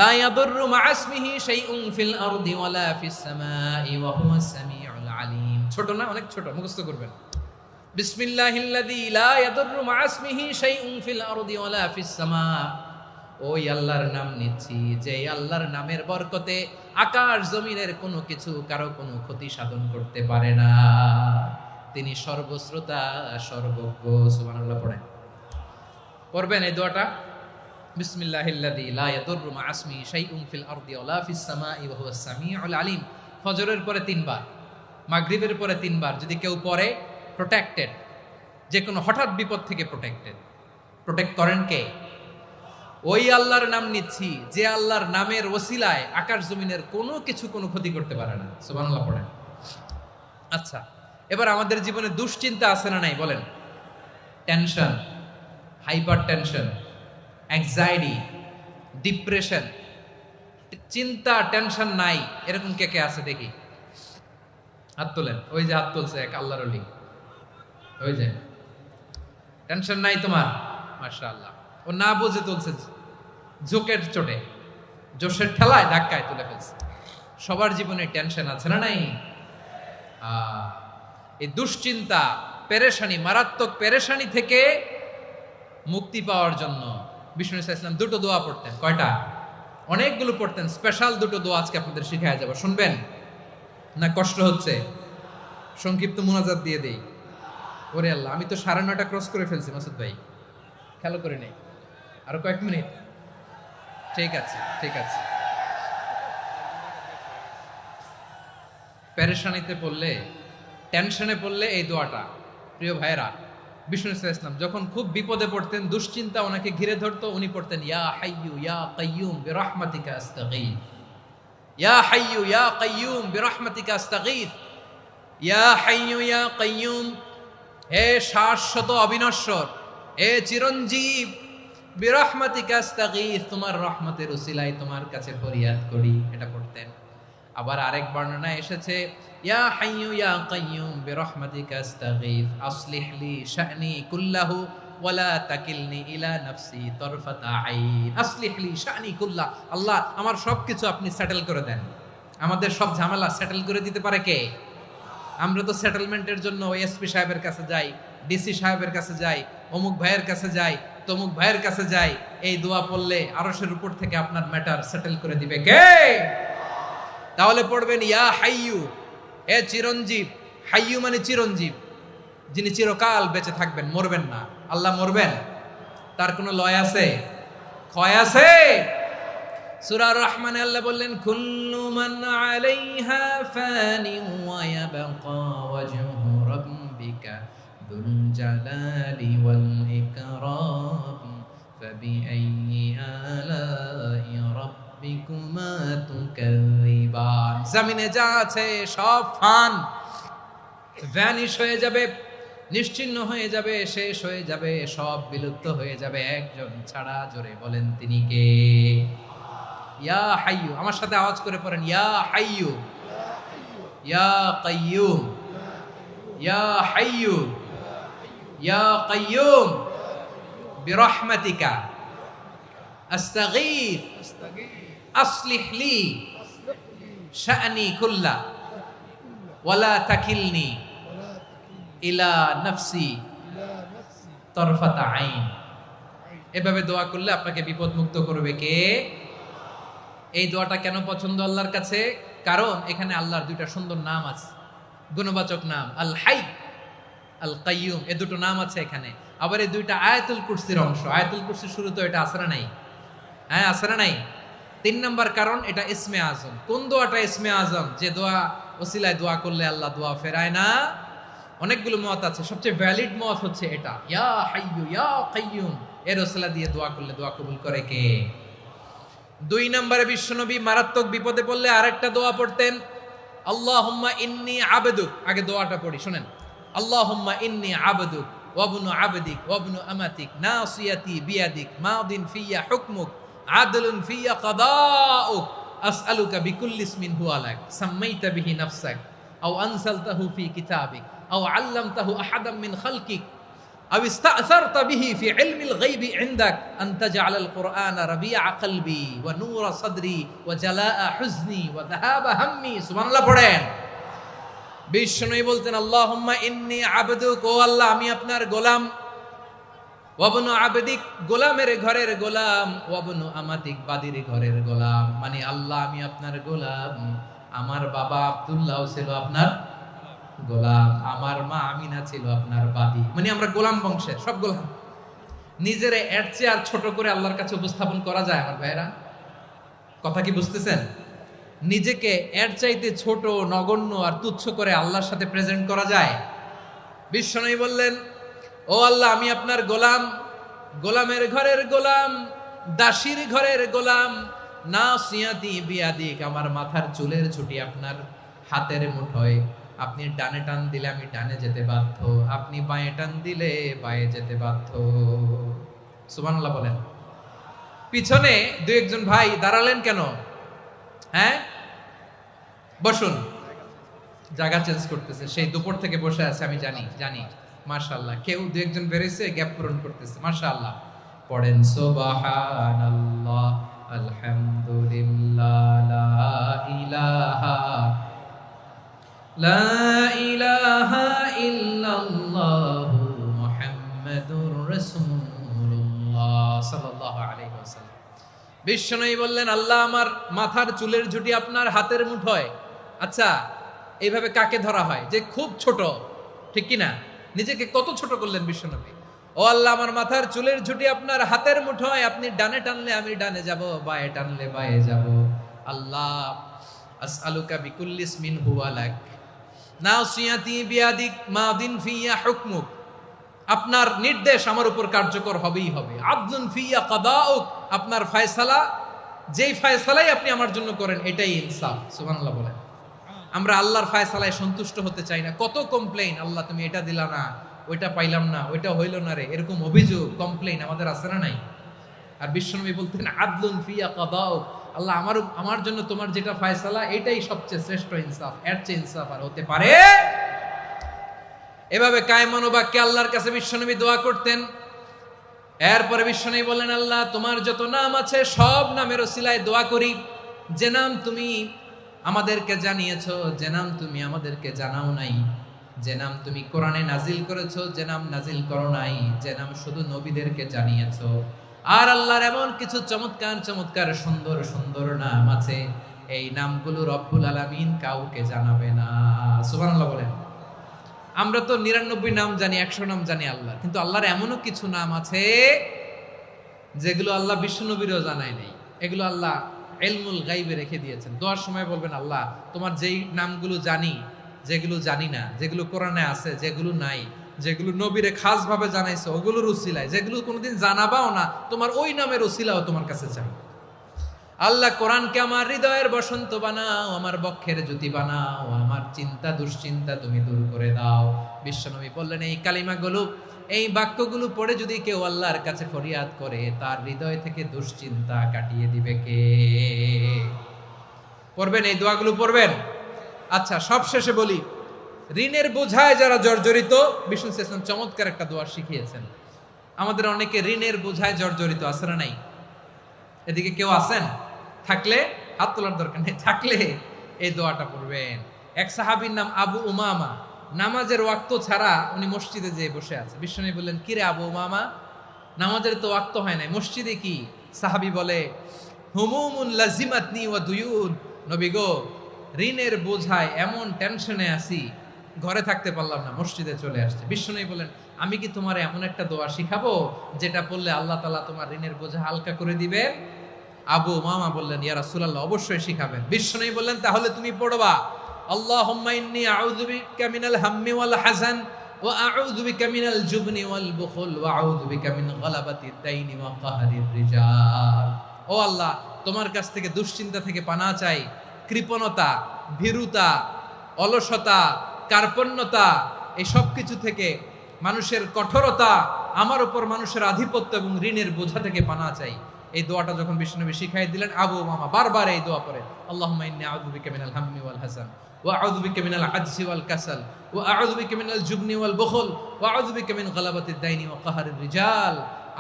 লা ইয়াদুররু মা'a ইসমিহি শাইউন ফিল আরদি ওয়ালা ফিস সামাই ওয়া হুয়াস সামিউল আলিম। ছোট না? অনেক ছোট, মুখস্থ করবেন। বিসমিল্লাহিল্লাযী লা ইয়াদুররু মা'a ইসমিহি শাইউন ফিল আরদি ওয়ালা ফিস সামা। ওই আল্লাহর নাম নিচ্ছি, যে আল্লাহর নামের বরকতে আকাশ জমিনের কোনো কিছু কারো কোনো ক্ষতি সাধন করতে পারে না। তিনি সর্বশ্রোতা, সর্বজ্ঞ। সুবহানাল্লাহ পড়েন। পড়বেন এই দোয়াটা, বিসমিল্লাহিল্লাযী লা ইয়াদুররু মা ইসমিহি শাইউন ফিল আরদি ওয়ালা ফিস সামাই ওয়া হুয়াস সামিউল আলিম। ফজরের পরে 3 বার, মাগরিবের পরে 3 বার যদি কেউ পড়ে প্রোটেক্টেড, যে কোনো হঠাৎ বিপদ থেকে প্রোটেক্টেড। প্রোটেক্ট করেন কে? ওই আল্লাহর নাম নিচ্ছি যে আল্লাহর নামের ওসিলায় আকাশ জমিনের কোনো কিছু কোনো ক্ষতি করতে পারে না। সুবহানাল্লাহ পড়েন। আচ্ছা, এবার আমাদের জীবনে দুশ্চিন্তা আছে না নাই বলেন? Tension, hyper tension, anxiety, depression, চিন্তা টেনশন নাই এরকম কে কে আছে দেখি, হাত তোলেন। ওই যে হাত তুলছে এক আল্লাহর ওলি, ওই যে টেনশন নাই তোমার, মাশাআল্লাহ। ও না বুঝে তুলছে, জোকের চোটে, জোশের ঠেলায় ধাক্কায় তুলে ফেলছে। সবার জীবনে টেনশন আছে না নাই? এই দুশ্চিন্তা, পেরেশানি, মারাত্মক পেরেশানি থেকে মুক্তি পাওয়ার জন্য বিষ্ণু ইসলাম দুটো দোয়া পড়তেন। কয়টা? অনেকগুলো পড়তেন। স্পেশাল দুটো দোয়া আজকে আপনাদের শিখায় যাব, শুনবেন না? কষ্ট হচ্ছে? সংক্ষিপ্ত মুনাজাত দিয়ে দেই। ওরে আল্লাহ, আমি তো 9:30 ক্রস করে ফেলছি মাসুদ ভাই, খেয়াল করে নেই। আরো কয়েক মিনিট? ঠিক আছে, ঠিক আছে। পেরেশানিতে পড়লে, টেনশনে পড়লে এই দোয়াটা, প্রিয় ভাইরা, বিষ্ণু ইসলাম যখন খুব বিপদে পড়তেন, দুশ্চিন্তা ওনাকে ঘিরে ধরতো, উনি পড়তেন ইয়া হাইয়ু ইয়া কাইয়ুম বিরহমাতিকা আস্তাগীথ, ইয়া হাইয়ু ইয়া কাইয়ুম বিরহমাতিকা আস্তাগীথ, ইয়া হাইয়ু ইয়া কাইয়ুম, হে শাশ্বত অবিনশ্বর, হে চিরঞ্জীব, বিরহমাতিকা আস্তাগীথ, তোমার রহমতের উসিলায় তোমার কাছে ফরিয়াদ করি। এটা পড়তেন। আবার আরেক বর্ণনায় এসেছে ইয়া হাইয়ু ইয়া কাইয়ুম বিরহমাতিকা আস্তাগীথ আসলিহ লি শা'নি কুল্লাহু ওয়ালা তাকিলনি ইলা নাফসি তারফাতা আইন। আসলিহ লি শা'নি কুল্লাহ, আল্লাহ আমার সবকিছু আপনি সেটেল করে দেন। আমাদের সব ঝামেলা সেটেল করে দিতে পারে কে? আমরা তো সেটেলমেন্টের জন্য এসপি সাহেবের কাছে যাই, ডিসি সাহেবের কাছে যাই, অমুক ভাইয়ের কাছে যাই, তমুক ভাইয়ের কাছে যাই। এই দোয়া পড়লে আরশের উপর থেকে আপনার ম্যাটার সেটেল করে দিবে কে? তাহলে পড়বেন ইয়া হাইয়ু, হে চিরঞ্জীব। হাইয়ু মানে চিরঞ্জীব, যিনি চিরকাল বেঁচে থাকবেন, মরবেন না। আল্লাহ মরবেন? তার কোনো লয় আছে? ক্ষয় আছে? সূরা রহমানে আল্লাহ বললেন কুল্লু মান আলাইহা ফানি ওয়া ইয়াবকা ওয়াজহু রাব্বিকা যুল জালালি ওয়াল ইকরাম ফাবিআইয়ি আলাই রাব্বিকুমা তুকাযিবান। জমিনে যা আছে সব ফান, ভ্যানিশ হয়ে যাবে, নিশ্চিহ্ন হয়ে যাবে, শেষ হয়ে যাবে, সব বিলুপ্ত হয়ে যাবে, একজন ছাড়া। জোরে বলেন তিনি কে? ইয়া হাইয়ু। আমার সাথে আওয়াজ করে পড়েন ইয়া হাইয়ু ইয়া কাইয়ুম ইয়া হাইয়ু ইয়া কাইয়ুম বিরহমাতিকা আস্তাগীথ আসলিহ লি শা'নি কুল্লা ওয়ালা তাকিলনি ইলা নাফসি তারফাতা আইন। এভাবে দোয়া করলে আপনাকে বিপদ মুক্ত করবে কে? এই দোয়াটা কেন পছন্দ আল্লাহর কাছে? কারণ এখানে আল্লাহর দুইটা সুন্দর নাম আছে, গুণবাচক নাম, আল হাই, আল কাইয়ুম, এই দুটো নাম আছে এখানে। আবার এই দুইটা আয়াতুল কুরসির অংশ। আয়াতুল কুরসির শুরু তো এটা আছে না নাই? হ্যাঁ, আছে না নাই? 3 নম্বর কারণ এটা ইসমে আজম। কোন দোয়াটা ইসমে আজম? যে দোয়া ওসিলায় দোয়া করলে আল্লাহ দোয়া ফেরায় না। অনেকগুলো মত আছে, সবচেয়ে ভ্যালিড মত হচ্ছে এটা, ইয়া হাইয়ু ইয়া কাইয়ুম, এর ওসিলা দিয়ে দোয়া করলে দোয়া কবুল করে কে? 2 নম্বরে বিশ্বনবী মারাত্মক বিপদে পড়লে আরেকটা দোয়া পড়তেন, আল্লাহুম্মা ইন্নী আবদুক। আগে দোয়াটা পড়ি, শুনেন। আল্লাহুম্মা ইন্নী আবদুক ওয়া ইবনু আবদিক ওয়া ইবনু আমাতিক নাসিয়াতি বিয়াদিক মাদিন ফিয়া হুকমুক আদলুন ফিয়া কাদাউক আসআলুকা বিকুল্লি ইসমিন হুয়া লাক সাম্মাইতা বিহি নাফসাক আও আনসালতাহু ফি কিতাবিক আও আল্লামতাহু আহাদাম মিন খালকিক আও ইস্তা'সারতা বিহি ফি ইলমিল গায়বি ইনদাক আন তাজআলাল কুরআনা রাবিআ কলবি ওয়া নূরা সাদরি ওয়া জালাআ হুজনি ওয়া যাহাবা হাম্মি। সুবহানাল্লাহ পড়েন। বিষ্ণুই বলতেন আল্লাহুম্মা ইন্নী আবদুক, ও আল্লাহ আমি আপনার গোলাম, ওয়া ইবনু আবদিক, গোলামের ঘরের গোলাম, ওয়া ইবনু আমাতিক, বাদির ঘরের গোলাম। মানে আল্লাহ আমি আপনার গোলাম, আমার বাবা আব্দুল্লাহ ছিল আপনার গোলাম, আমার মা আমিনা ছিল আপনার বাদী। মানে আমরা গোলাম বংশের, সব গোলাম। নিজেরে এর চেয়ে আর ছোট করে আল্লাহর কাছে উপস্থাপন করা যায় আমার ভাইরা? কথা কি বুঝতেছেন? নিজেকে এর চাইতে ছোট, নগণ্য আর তুচ্ছ করে আল্লাহর সাথে প্রেজেন্ট করা যায়? বিশ্বনবী বললেন, ও আল্লাহ, আমি আপনার গোলাম, গোলামের ঘরের গোলাম, দাসীর ঘরের গোলাম। নাসিয়াতি বিয়াদিক, আমার মাথার চুলের ছুটি আপনার হাতের মুঠোয়। আপনি ডানে টান দিলে আমি ডানে যেতে বাধ্য, আপনি বাঁয়ে টান দিলে বাঁয়ে যেতে বাধ্য। সুবহানাল্লাহ বলেন। পিছনে দু একজন ভাই দাঁড়ালেন কেন? হ্যাঁ, বসুন। জায়গা চেঞ্জ করতেছে, সেই দুপুর থেকে বসে আছে, আমি জানি। মাশাআল্লাহ, কেউ দু একজন বেরিয়েছে, গ্যাপ পূরণ করতেছে। মাশাআল্লাহ। পড়েন সুবহানাল্লাহ, আলহামদুলিল্লাহ, লা ইলাহা ইল্লাল্লাহ মুহাম্মাদুর রাসূলুল্লাহ সাল্লাল্লাহু আলাইহি ওয়াসাল্লাম। বিশ্বনবী বললেন, আল্লাহ, আমার মাথার চুলের ঝুঁটি আপনার হাতের মুঠোয়। আচ্ছা, এইভাবে কাকে ধরা হয়? যে খুব ছোট, ঠিক কিনা? নিজেকে কত ছোট করলেন বিশ্বনবী। ও আল্লাহ, আমার মাথার চুলের ঝুঁটি আপনার হাতের মুঠোয়, আপনি ডানে টানলে আমি ডানে যাব, বাঁয়ে টানলে বাঁয়ে যাব। আল্লাহ, আসআলুকা বিকুল্লি ইসমিন হুয়া লাক, নাসিয়াতি বিয়াদিক, মাদিন ফিয়া হুকমুক। আপনার নির্দেশ আমার উপর কার্যকর হবেই হবে। আদলুন ফিয়া কাদাউক, আপনার ফয়সালা, যেই ফয়সালাই আপনি আমার জন্য করেন এটাই ইনসাফ। সুবহানাল্লাহ বলেন। আমরা আল্লাহর ফয়সালায় সন্তুষ্ট হতে চাই না। কত কমপ্লেইন, আল্লাহ তুমি এটা দিলা না, ওইটা পাইলাম না, ওইটা হইল না রে, এরকম অভিযোগ, কমপ্লেইন আমাদের আছে না নাই? আর বিশ্বনবী বলতেন, আদলুন ফিয়া কাদাউক, আল্লাহ, আমার জন্য তোমার যেটা ফয়সালা এটাই সবচেয়ে শ্রেষ্ঠ ইনসাফ, এর চেয়ে ইনসাফ আর হতে পারে? এভাবে কায়মনোবাক্যে আল্লাহর কাছে বিশ্বনবী দোয়া করতেন। এরপরে বিশ্বনবী বললেন, আল্লাহ, তোমার যত নাম আছে সব নামের ওসিলায় দোয়া করি, যে নাম তুমি আমাদেরকে জানিয়েছো, যে নাম তুমি আমাদেরকে জানাও নাই, যে নাম তুমি কোরআনে নাজিল করেছো, যে নাম নাজিল করো নাই, যে নাম শুধু নবীদেরকে জানিয়েছো। আর আল্লাহর এমন কিছু চমৎকার চমৎকার সুন্দর সুন্দর নাম আছে, এই নামগুলো রব্বুল আলামিন কাউকে জানাবে না। সুবহানাল্লাহ বলেন। আমরা তো 99 নাম জানি, 100 নাম জানি আল্লাহ, কিন্তু আল্লাহর এমনও কিছু নাম আছে যেগুলো আল্লাহ বিশ্বনবীরও জানায় নাই। এগুলো আল্লাহ ইলমুল গায়বে রেখে দিয়েছেন। দোয়ার সময় বলবেন, আল্লাহ, তোমার যেই নামগুলো জানি, যেগুলো জানি না, যেগুলো কোরআনে আছে, যেগুলো নাই, যেগুলো নবীরে খাস ভাবে জানাইছো ওগুলোর উসিলায়, যেগুলো কোনোদিন জানাবাও না, তোমার ওই নামের উসিলাও তোমার কাছে চাই। আল্লাহ, কোরআনকে আমার হৃদয়ের বসন্ত বানাও, আমার বক্ষের জ্যোতি বানাও, আমার চিন্তা দুশ্চিন্তা তুমি দূর করে দাও। বিশ্বনবী বললেন, এই কালিমাগুলো, এই বাক্যগুলো পড়ে যদি কেউ আল্লাহর কাছে ফরিয়াদ করে, তার হৃদয় থেকে দুশ্চিন্তা কাটিয়ে দিবে কে? পড়বেন, এই দোয়াগুলো পড়বেন। আচ্ছা, সব শেষে বলি, ঋণের বোঝায় যারা জর্জরিত, বিষ্ণু ইসলাম চমৎকার একটা দোয়া শিখিয়েছেন। আমাদের অনেকে ঋণের বোঝায় জর্জরিত, আছে না নাই? এদিকে কেউ আছেন? থাকলে হাত তোলার দরকার নেই, থাকলে এই দোয়াটা পড়বেন। এক সাহাবীর নাম আবু উমামা, নামাজের ওয়াক্ত ছাড়া উনি মসজিদে যেয়ে বসে আছে। বিশ্বনবী বললেন, কিরে আবু উমামা, নামাজের তো ওয়াক্ত হয় নাই, মসজিদে কি? সাহাবী বলে, হুমুমুন লাজিমাতনি ওয়া দুয়ুন, নবী গো, ঋণের বোঝায় এমন টেনশনে আছি, ঘরে থাকতে পারলাম না, মসজিদে চলে আসছে। বিশ্বনবী বলেন, আমি কি তোমার এমন একটা দোয়া শিখাবো যেটা পড়লে আল্লাহ তাআলা তোমার ঋণের বোঝা হালকা করে দিবেন? আবু উমামা বললেন, ইয়া রাসূলুল্লাহ, অবশ্যই শিখাবেন। বিশ্বনবী বললেন, তাহলে তুমি পড়বা, আল্লাহুম্মা ইন্নী আউযু বিকা মিনাল হাম্মি ওয়াল হাযান ওয়া আউযু বিকা মিনাল জুবনি ওয়াল বুখল ওয়া আউযু বিকা মিন গালাবাতিদ দাইনি ওয়া কাহরির রিজাল। ও আল্লাহ, তোমার কাছ থেকে দুশ্চিন্তা থেকে পানাহ চাই, কৃপণতা, ভীরুতা, অলসতা, কার্পণ্যতা, এই সব কিছু থেকে, মানুষের কঠোরতা, আমার উপর মানুষের আধিপত্য এবং ঋণের বোঝা থেকে পানাহ চাই। এই দোয়াটা যখন বিশ্বনবী শিখাই দিলেন, আবু উমামা বারবার এই দোয়া পড়ে, আল্লাহুম্মা ইন্নী আউযু বিকা মিনাল হাম্মি ওয়াল হাযান ওয়া আউযু বিকা মিনাল আজজি ওয়াল কাসাল ওয়া আউযু বিকা মিনাল জুবনি ওয়াল বুখল ওয়া আউযু বিকা মিন গালাবাতিদ দাইনি ওয়া কাহরির রিজাল।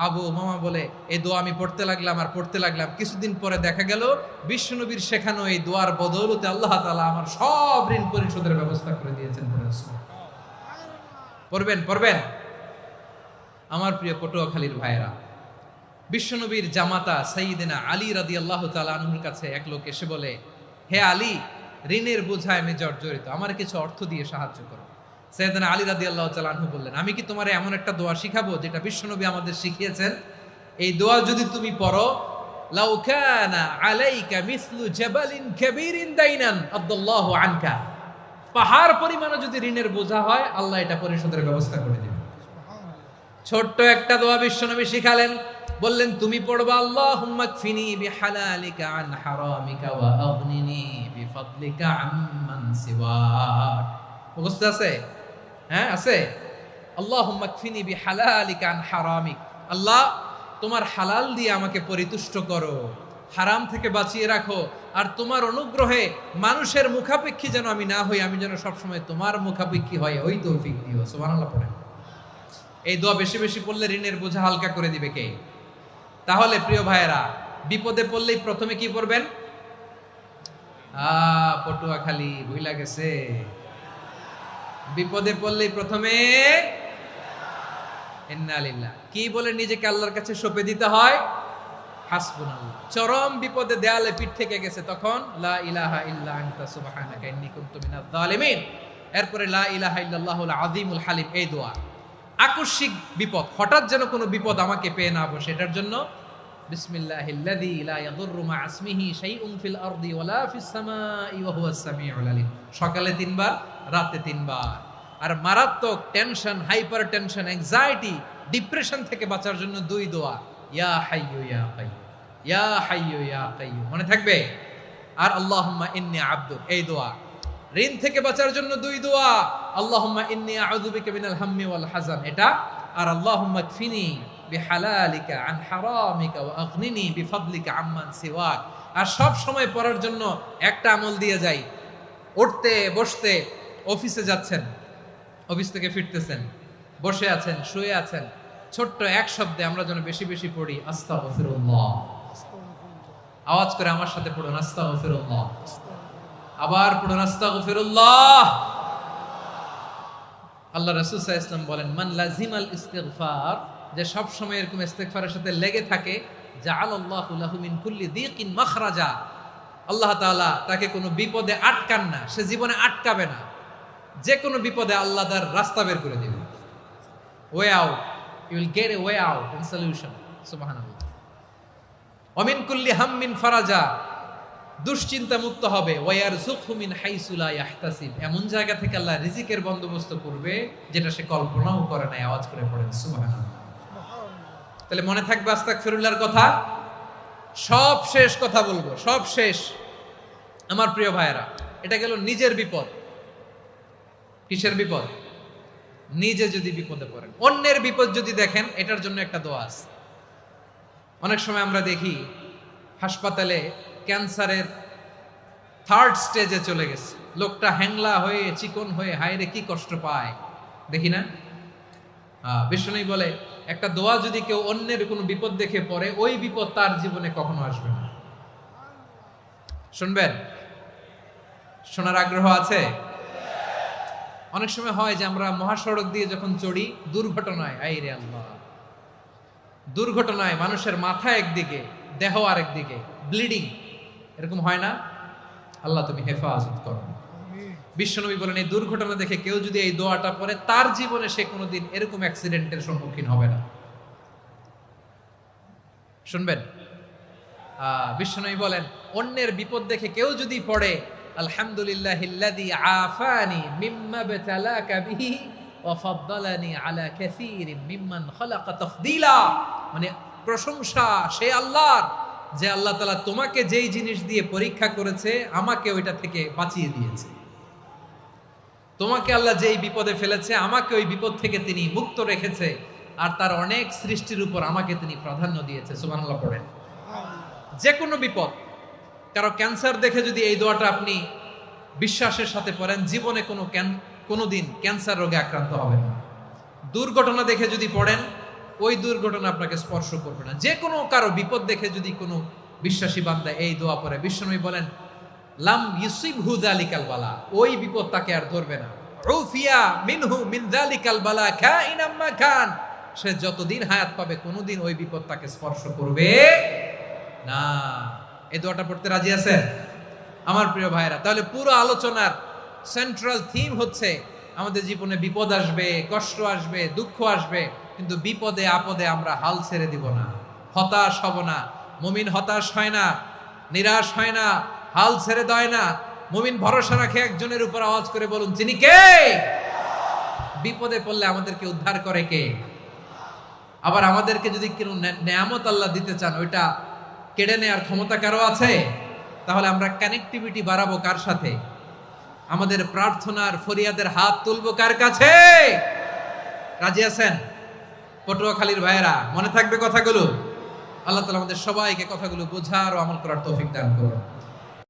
আবু উমামা বলে, এই দোয়া আমি পড়তে লাগলাম আর পড়তে লাগলাম, কিছুদিন পরে দেখা গেল বিশ্বনবীর শেখানো এই দোয়ার বদৌলতে আল্লাহ তাআলা আমার সব ঋণ পরিশোধের ব্যবস্থা করে দিয়েছেন। পড়বেন পড়বেন। আমার প্রিয় পটুয়াখালীর ভাইয়েরা, বিশ্বনবীর জামাতা সাইয়্যিদিনা আলী রাদিয়াল্লাহু তাআলা আনহুর কাছে এক লোক এসে বলে, হে আলী, ঋণের বোঝায় আমি জর্জরিত, আমার কিছু অর্থ দিয়ে সাহায্য করো। সাইয়েদনা আলী রাদিয়াল্লাহু তাআলা আনহু বললেন, আমি কি তোমার এমন একটা দোয়া শিখাবো যেটা বিশ্বনবী আমাদের শিখিয়েছেন? এই দোয়া যদি তুমি পড়ো, লাউ কানা আলাইকা মিসলু জাবালিন কাবীরিন দাইনান আদাল্লাহু আনকা, পাহাড় পরিমাণও যদি ঋণের বোঝা হয়, আল্লাহ এটা পরিশোধের ব্যবস্থা করে দিবেন। ছোট্ট একটা দোয়া বিশ্বনবী শিখালেন, বললেন তুমি পড়বা, আল্লাহুম্মা কফিনি বিহালালিকা আন হারামিকা ওয়া আগনিনি বিফাদলিকা আম্মান সিওয়াক। মুখস্থ আছে? হ্যাঁ আছে। আল্লাহুম্মা কফিনি বিহালালিকা আন হারামিক, আল্লাহ তোমার হালাল দিয়ে আমাকে পরিতুষ্ট করো, হারাম থেকে বাঁচিয়ে রাখো, আর তোমার অনুগ্রহে মানুষের মুখাপেক্ষী যেন আমি না হই, আমি যেন সবসময় তোমার মুখাপেক্ষী হয়, ওই তৌফিক দিও। সুবহানাল্লাহ পড়েন। এই দোয়া বেশি বেশি পড়লে ঋণের বোঝা হালকা করে দিবে কে? তাহলে প্রিয় ভাইয়েরা, বিপদে পড়লেই প্রথমে কি পড়বেন? পটুয়াখালী ভুইলা গেছে। বিপদে পড়লেই প্রথমে ইন্না লিল্লাহ কি বলে নিজেকে আল্লাহর কাছে সঁপে দিতে হয়? হাসবুনাল্লাহ। চরম বিপদে দেয়ালে পিঠ থেকে গেছে, তখন লা ইলাহা ইল্লা আনতা সুবহানাকা ইন্নী কুনতু মিনাজ জালিমিন। এরপরে লা ইলাহা ইল্লাল্লাহুল আযীমুল হালিম, এই দোয়া। আকস্মিক বিপদ, হঠাৎ যেন কোনো বিপদ আমাকে পেয়ে না বসে, এটার জন্য বিসমিল্লাহিল্লাযী লা ইয়াদুররু মা ইসমিহি শাইউন ফিল আরদি ওয়ালা ফিস সামাই ওয়া হুয়াস সামিউল আলিম। সকালে 3 বার, রাতে 3 বার। আর মারাত্মক tension, hyper tension, anxiety, depression থেকে বাঁচার জন্য 2 দোয়া, ইয়া হাইয়্যু ইয়া কাইয়্যুম, ইয়া হাইয়্যু ইয়া কাইয়্যুম, মনে থাকবে? আর আল্লাহুম্মা ইন্নী আবদুক, এই দোয়া। ঋণ থেকে বাঁচার জন্য 2 দোয়া, আল্লাহুম্মা ইন্নী আউযু বিকা মিনাল হাম্মি ওয়াল হাযান, এটা। আর আল্লাহুম্মা কফিনি বিহালালিকা আন হারামিকা ওয়া আগনিনি বিফাদলিকা আম্মান সিওয়াক। আর সব সময় পড়ার জন্য একটা আমল দিয়ে যাই, উঠতে বসতে, অফিসে যাচ্ছেন, অফিস থেকে ফিরতেছেন, বসে আছেন, শুয়ে আছেন, ছোট্ট এক শব্দে আমরা যেন বেশি বেশি পড়ি আস্তাগফিরুল্লাহ। আওয়াজ করে আমার সাথে পড়ুন আস্তাগফিরুল্লাহ। আবার পড়ুন আস্তাগফিরুল্লাহ। আল্লাহ রাসূল সাল্লাল্লাহু আলাইহি ওয়াসাল্লাম বলেন, মান লাজিমাল ইস্তিগফার, যে সব সময় এরকম ইস্তিগফারের সাথে লেগে থাকে, জাআলাল্লাহু লাহু মিন কুল্লি যিকিন মাখরাজা, আল্লাহ তাআলা তাকে কোনো বিপদে আটকান না, সে জীবনে আটকাবে না। যে কোনো বিপদে আল্লাহ তার রাস্তা বের করে দিবেন, way out, you will get a way out and solution. সুবহানাল্লাহ। ওয়া মিন কুল্লি হাম্মিন ফারাজা, দুশ্চিন্তা মুক্ত হবে। ওয়ায়ারযুকহু মিন হাইসু লা ইয়াহতাসিব, এমন জায়গা থেকে আল্লাহ রিজিকের বন্দোবস্ত করবে যেটা সে কল্পনাও করে নাই। আওয়াজ করে পড়েন সুবহানাল্লাহ। তাহলে মনে থাকবে আস্তাগফিরুল্লাহর কথা। সব শেষ কথা বলবো, সব শেষ আমার প্রিয় ভাইয়েরা। এটা গেল নিজের বিপদ। কিসের বিপদ? নিজে যদি বিপদে পড়েন। অন্যের বিপদ যদি দেখেন, এটার জন্য একটা দোয়া আছে। অনেক সময় আমরা দেখি হাসপাতালে ক্যান্সারের 3rd স্টেজে চলে গেছে, লোকটা হ্যাংলা হয়ে, চিকন হয়ে, হায়রে কি কষ্ট পায়, দেখি না? বিষ্ণু বলে, একটা দোয়া যদি কেউ অন্যের কোনো বিপদ দেখে পড়ে, ওই বিপদ তার জীবনে কখনো আসবে না। শুনবেন? শোনার আগ্রহ আছে? অনেক সময় হয় যে আমরা মহাসড়ক দিয়ে যখন চড়ি, দুর্ঘটনায়, আইরে আল্লাহ, দুর্ঘটনায় মানুষের মাথা একদিকে, দেহ আরেকদিকে, ব্লিডিং, এরকম হয় না? আল্লাহ তুমি হেফাজত করো। বিশ্বনবী বলেন, এই দুর্ঘটনা দেখে কেউ যদি এই দোয়াটা পড়ে, তার জীবনে সে কোনোদিন এরকম অ্যাক্সিডেন্টের সম্মুখীন হবে না। শুনবেন? বিশ্বনবী বলেন, অন্যের বিপদ দেখে কেউ যদি পড়ে, আলহামদুলিল্লাহিল্লাযী আফানি মিম্মা বতালাকা বিহি ওয়া ফাদ্দালানি আলা কাসীরিন মিম্মান খালাকা তাফদীলা, মানে প্রশংসা সে আল্লাহর, যে আল্লাহ তাআলা তোমাকে যেই জিনিস দিয়ে পরীক্ষা করেছে, আমাকে ওইটা থেকে বাঁচিয়ে দিয়েছে। তোমাকে আল্লাহ যেই বিপদে ফেলেছে, আমাকে ওই বিপদ থেকে তিনি মুক্ত রেখেছে, আর তার অনেক সৃষ্টির উপর আমাকে তিনি প্রাধান্য দিয়েছে। সুবহানাল্লাহ পড়েন। যে কোনো বিপদ, কারো ক্যান্সার দেখে যদি এই দোয়াটা আপনি বিশ্বাসের সাথে পড়েন, জীবনে কোনোদিন ক্যান্সার রোগে আক্রান্ত হবেন না। দুর্ঘটনা দেখে যদি পড়েন, ওই দুর্ঘটনা আপনাকে স্পর্শ করবে না। যে কোনো কারো বিপদ দেখে যদি কোনো বিশ্বাসী বান্দা এই দোয়া পড়ে, বিশ্বনবী বলেন, লাম ইউসিবহু যালিকাল বালা, ওই বিপদ তাকে আর ধরবে না। উফিয়া মিনহু মিন যালিকাল বালা কাইনাম মা কান, সে যতদিন হায়াত পাবে কোনোদিন ওই বিপদ তাকে স্পর্শ করবে না। এই দোয়াটা পড়তে রাজি আছেন আমার প্রিয় ভাইরা? তাহলে পুরো আলোচনার সেন্ট্রাল থিম হচ্ছে আমাদের জীবনে বিপদ আসবে, কষ্ট আসবে, দুঃখ আসবে, কিন্তু বিপদে আপদে আমরা হাল ছেড়ে দিব না, হতাশ হব না। মুমিন হতাশ হয় না, নিরাশ হয় না, হাল ছেড়ে দেয় না। মুমিন ভরসা রাখে একজনের উপর। আওয়াজ করে বলুন, যিনি কে? বিপদে পড়লে আমাদেরকে উদ্ধার করে কে? আবার আমাদেরকে যদি কোনো নেয়ামত আল্লাহ দিতে চান, ওইটা কেড়ে নেওয়ার ক্ষমতা কারো আছে? তাহলে আমরা কানেক্টিভিটি বাড়াবো কার সাথে? আমাদের প্রার্থনার ফরিয়াদের হাত তুলবো কার কাছে? রাজি আছেন? পটুয়াখালীর ভাইয়েরা, মনে থাকবে কথাগুলো? আল্লাহ তাআলা আমাদের সবাইকে কথাগুলো বোঝার ও আমল করার তৌফিক দান করুন।